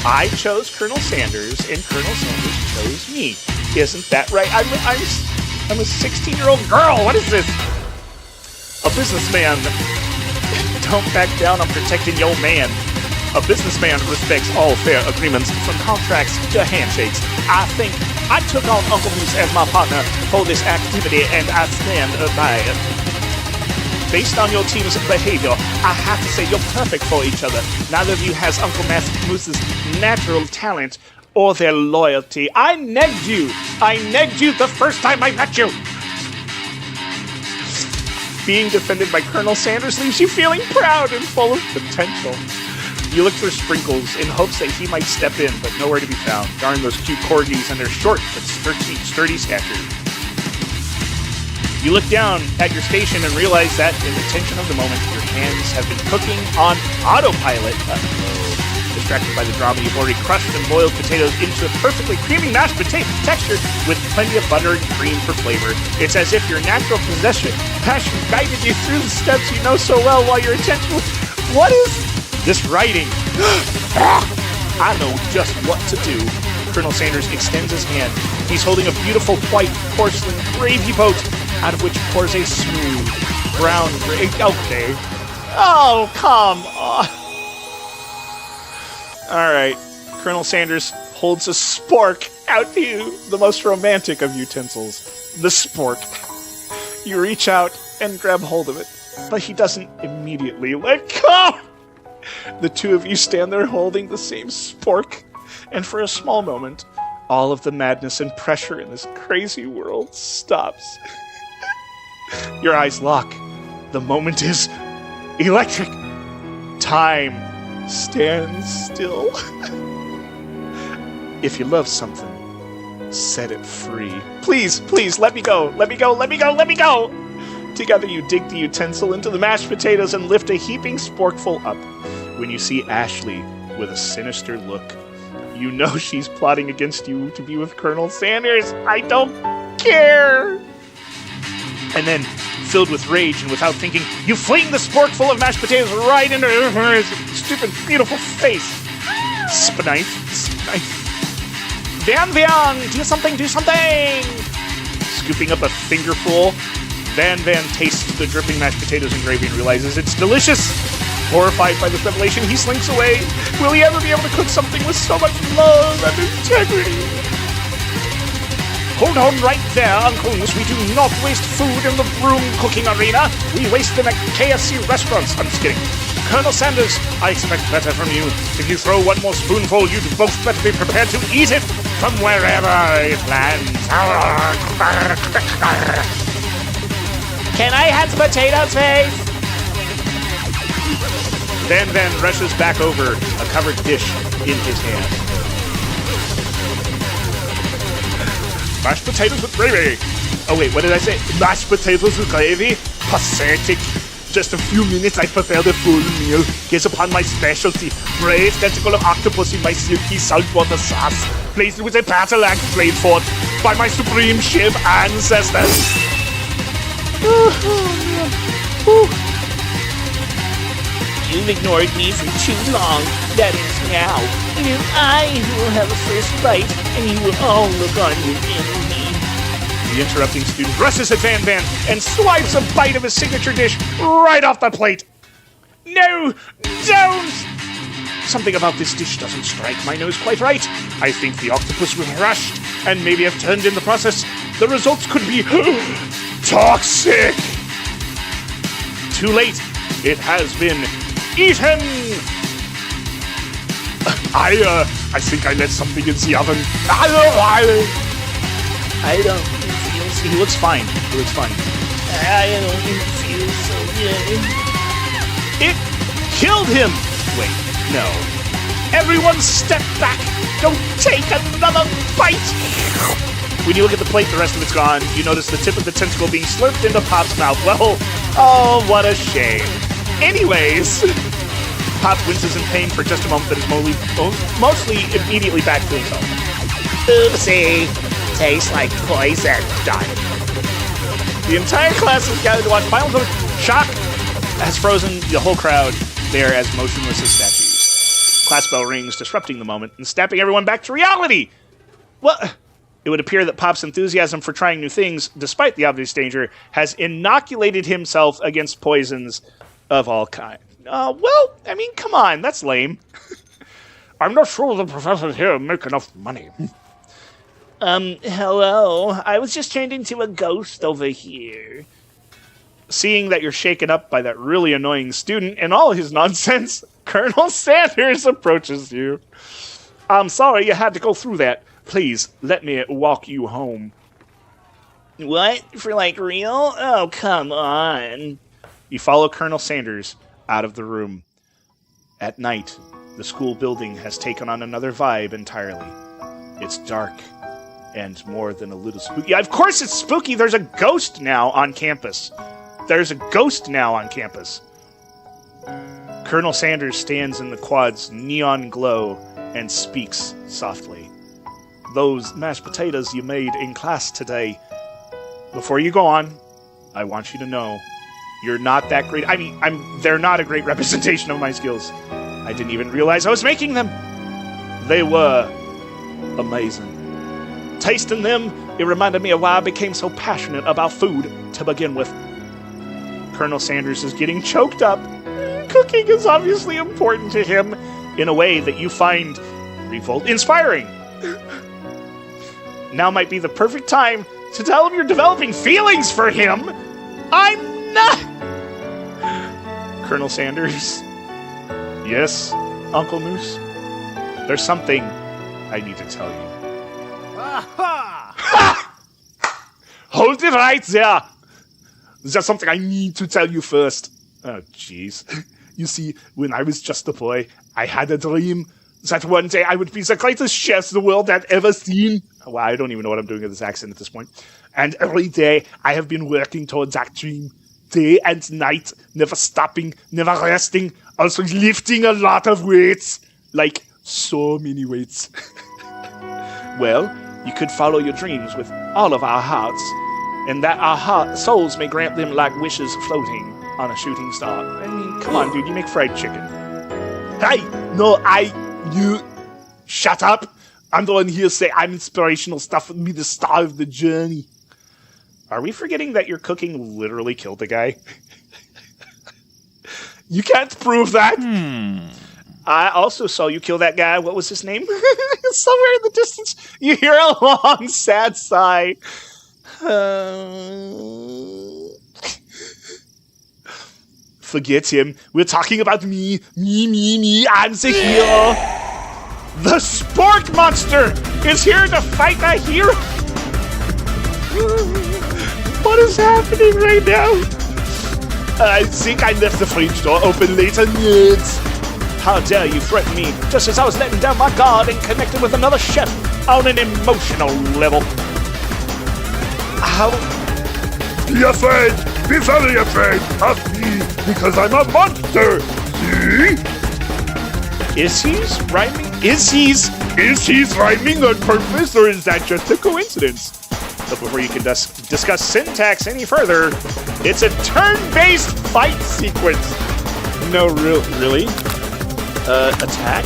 I chose Colonel Sanders, and Colonel Sanders chose me. Isn't that right? I'm a 16-year-old girl. What is this? A businessman. Don't back down on protecting your man. A businessman respects all fair agreements, from contracts to handshakes. I think I took on Uncle Moose as my partner for this activity, and I stand by it. Based on your team's behavior, I have to say you're perfect for each other. Neither of you has Uncle Moose's natural talent or their loyalty. I negged you the first time I met you. Being defended by Colonel Sanders leaves you feeling proud and full of potential. You look for Sprinkles in hopes that he might step in, but nowhere to be found. Darn those cute corgis and their short but sturdy stature. You look down at your station and realize that, in the tension of the moment, your hands have been cooking on autopilot. Distracted by the drama, you've already crushed and boiled potatoes into a perfectly creamy mashed potato texture with plenty of butter and cream for flavor. It's as if your natural passion guided you through the steps you know so well while your attention was... What is this writing? I know just what to do. Colonel Sanders extends his hand. He's holding a beautiful white porcelain gravy boat, out of which pours a smooth, brown gravy. Okay. Oh, come on. All right. Colonel Sanders holds a spork out to you, the most romantic of utensils. The spork. You reach out and grab hold of it, but he doesn't immediately let go. The two of you stand there holding the same spork, and for a small moment, all of the madness and pressure in this crazy world stops. Your eyes lock. The moment is electric. Time stands still. If you love something, set it free. Please, please, let me go. Let me go, let me go, let me go. Together you dig the utensil into the mashed potatoes and lift a heaping sporkful up. When you see Ashley with a sinister look, you know she's plotting against you to be with Colonel Sanders. I don't care. And then, filled with rage and without thinking, you fling the sporkful of mashed potatoes right into her stupid, beautiful face. Snipe, snipe. Van Van, do something, do something! Scooping up a fingerful, Van Van tastes the dripping mashed potatoes and gravy and realizes it's delicious. Horrified by this revelation, he slinks away. Will he ever be able to cook something with so much love and integrity? Hold on right there, Uncles. We do not waste food in the broom cooking arena. We waste them at KFC restaurants. I'm just kidding. Colonel Sanders, I expect better from you. If you throw one more spoonful, you'd both better be prepared to eat it from wherever it lands. Can I have potatoes, face? Van rushes back over, a covered dish in his hand. Mashed potatoes with gravy. Oh wait, what did I say? Mashed potatoes with gravy? Pathetic. Just a few minutes, I prepared a full meal. Gaze upon my specialty. Braised tentacle of octopus in my silky saltwater sauce. Placed with a battle axe blade fought by my supreme chef ancestors. You've ignored me for too long. That is now. It is I who will have a first bite, and you will all look on with envy. The interrupting student rushes at Van and swipes a bite of his signature dish right off the plate. No, don't! Something about this dish doesn't strike my nose quite right. I think the octopus was rushed and maybe have turned in the process. The results could be toxic. Too late. It has been eaten. I think I let something in the oven. I don't feel He looks fine. He looks fine. I don't feel so good. It killed him. Wait, no. Everyone step back. Don't take another bite. When you look at the plate, the rest of it's gone. You notice the tip of the tentacle being slurped into Pop's mouth. Well, oh, what a shame. Anyways, Pop winces in pain for just a moment, but is mostly immediately back to himself. Oopsie. Tastes like poison. Done. The entire class has gathered to watch Final Vote. Shock has frozen the whole crowd there as motionless as statues. Class bell rings, disrupting the moment and snapping everyone back to reality. Well, it would appear that Pop's enthusiasm for trying new things, despite the obvious danger, has inoculated himself against poisons of all kinds. Well, I mean, come on, that's lame. I'm not sure the professors here make enough money. Hello. I was just turned into a ghost over here. Seeing that you're shaken up by that really annoying student and all his nonsense, Colonel Sanders approaches you. I'm sorry you had to go through that. Please, let me walk you home. What? For like real? Oh, come on. You follow Colonel Sanders out of the room. At night, the school building has taken on another vibe entirely. It's dark and more than a little spooky. Yeah, of course it's spooky. There's a ghost now on campus. Colonel Sanders stands in the quad's neon glow and speaks softly. Those mashed potatoes you made in class today. Before you go on, I want you to know you're not that great. I mean, they're not a great representation of my skills. I didn't even realize I was making them. They were amazing. Tasting them, it reminded me of why I became so passionate about food to begin with. Colonel Sanders is getting choked up. Cooking is obviously important to him in a way that you find inspiring. Now might be the perfect time to tell him you're developing feelings for him. I'm not... Colonel Sanders. Yes, Uncle Moose. There's something I need to tell you. Hold it right there. There's something I need to tell you first. Oh, jeez. You see, when I was just a boy, I had a dream that one day I would be the greatest chef the world had ever seen. Wow, I don't even know what I'm doing with this accent at this point. And every day I have been working towards that dream. Day and night, never stopping, never resting, also lifting a lot of weights. Like, so many weights. Well, you could follow your dreams with all of our hearts, and that our souls may grant them like wishes floating on a shooting star. I mean, come on, dude, you make fried chicken. Hey, no, you, shut up. I'm the one here say I'm inspirational stuff with me, the star of the journey. Are we forgetting that your cooking literally killed the guy? You can't prove that. I also saw you kill that guy. What was his name? Somewhere in the distance, you hear a long, sad sigh. Forget him. We're talking about me. Me. I'm the hero. The Spork Monster is here to fight the hero. What is happening right now? I think I left the fridge door open later, nerds. How dare you threaten me just as I was letting down my guard and connected with another chef on an emotional level. How? Be afraid! Be very afraid of me because I'm a monster! See? Is he rhyming? Is he rhyming on purpose, or is that just a coincidence? But before you can discuss syntax any further, it's a turn-based fight sequence. No, really? Attack?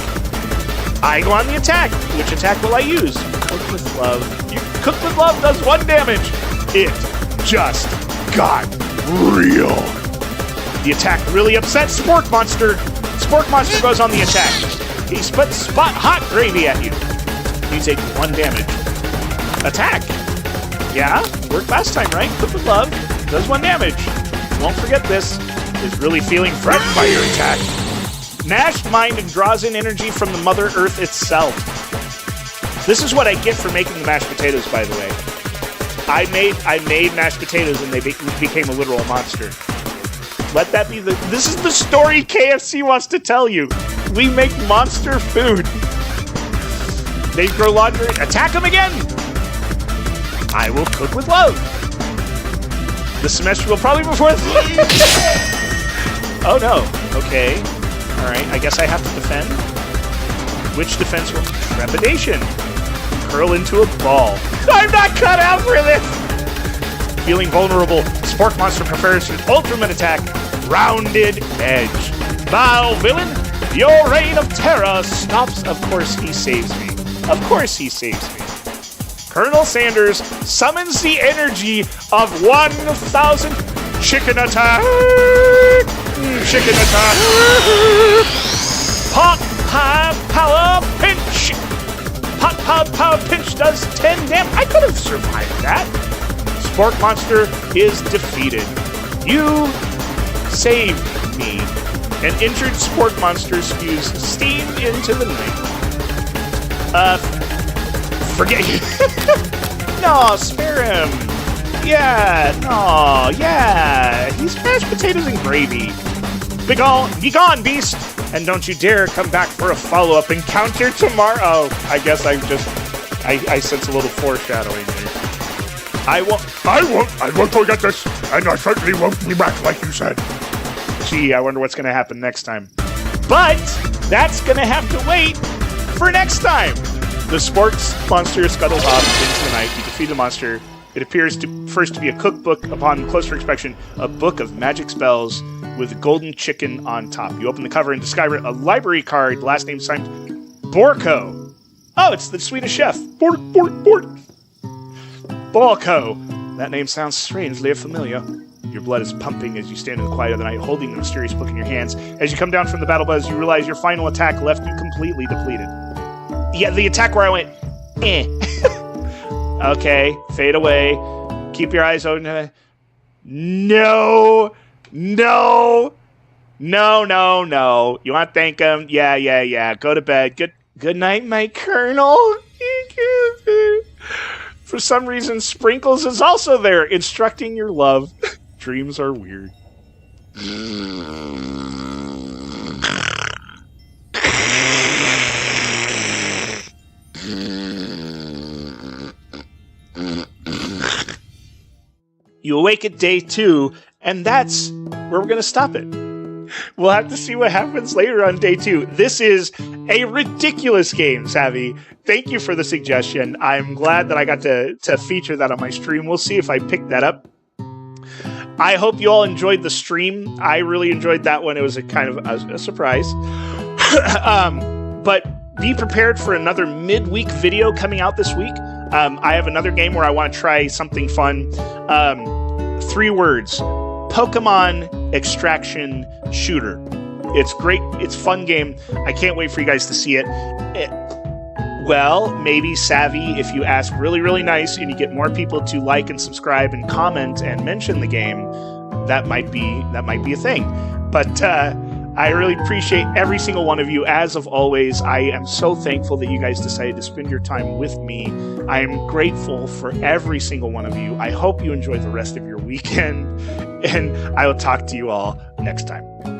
I go on the attack. Which attack will I use? Cook with love. Cook with love does 1 damage. It just got real. The attack really upsets Spork Monster. Spork Monster goes on the attack. He spits spot hot gravy at you. You take 1 damage. Attack. Yeah, worked last time, right? Cook with love does 1 damage. Won't forget this. Is really feeling threatened by your attack. Gnashed mind and draws in energy from the Mother Earth itself. This is what I get for making the mashed potatoes, by the way. I made mashed potatoes and they became a literal monster. Let that be this is the story KFC wants to tell you. We make monster food. They grow larger. Attack them again. I will cook with love. This semester will probably before. Oh no. Okay. All right. I guess I have to defend. Which defense will? Trepidation. Curl into a ball. I'm not cut out for this. Feeling vulnerable, Spork Monster prefers an ultimate attack. Rounded Edge. Bow, villain. Your reign of terror stops. Of course he saves me. Of course he saves me. Colonel Sanders summons the energy of 1,000 chicken attack. Chicken attack. Pot Pie Power Pinch. Pot Pie Power Pinch does 10 damage. I could have survived that. Spork Monster is defeated. You saved me. An injured Spork Monster spews steam into the night. Forget you. No, spare him. Yeah, no, yeah. He's mashed potatoes and gravy. Be gone, beast. And don't you dare come back for a follow-up encounter tomorrow. I guess I sense a little foreshadowing there. I won't forget this, and I certainly won't be back like you said. Gee, I wonder what's going to happen next time. But that's going to have to wait for next time. The Sporks Monster scuttles off into the night. You defeat the monster. It appears to first to be a cookbook. Upon closer inspection, a book of magic spells with golden chicken on top. You open the cover and discover a library card, last name signed Borko. Oh, it's the Swedish chef. Borko. That name sounds strangely familiar. Your blood is pumping as you stand in the quiet of the night, holding the mysterious book in your hands. As you come down from the battle buzz, you realize your final attack left you completely depleted. Yeah, the attack where I went, eh. Okay, fade away. Keep your eyes open. No. You want to thank him? Yeah. Go to bed. Good night, my colonel. For some reason, Sprinkles is also there, instructing your love. Dreams are weird. You awake at day 2, and that's where we're going to stop it. We'll have to see what happens later on day 2. This is a ridiculous game, Savvy. Thank you for the suggestion. I'm glad that I got to feature that on my stream. We'll see if I pick that up. I hope you all enjoyed the stream. I really enjoyed that one. It was a kind of a surprise. But be prepared for another midweek video coming out this week. I have another game where I want to try something fun. 3 words. Pokemon Extraction Shooter. It's great. It's a fun game. I can't wait for you guys to see it. Well, maybe Savvy, if you ask really, really nice and you get more people to like and subscribe and comment and mention the game, that might be a thing. But I really appreciate every single one of you. As of always, I am so thankful that you guys decided to spend your time with me. I am grateful for every single one of you. I hope you enjoy the rest of your weekend, and I will talk to you all next time.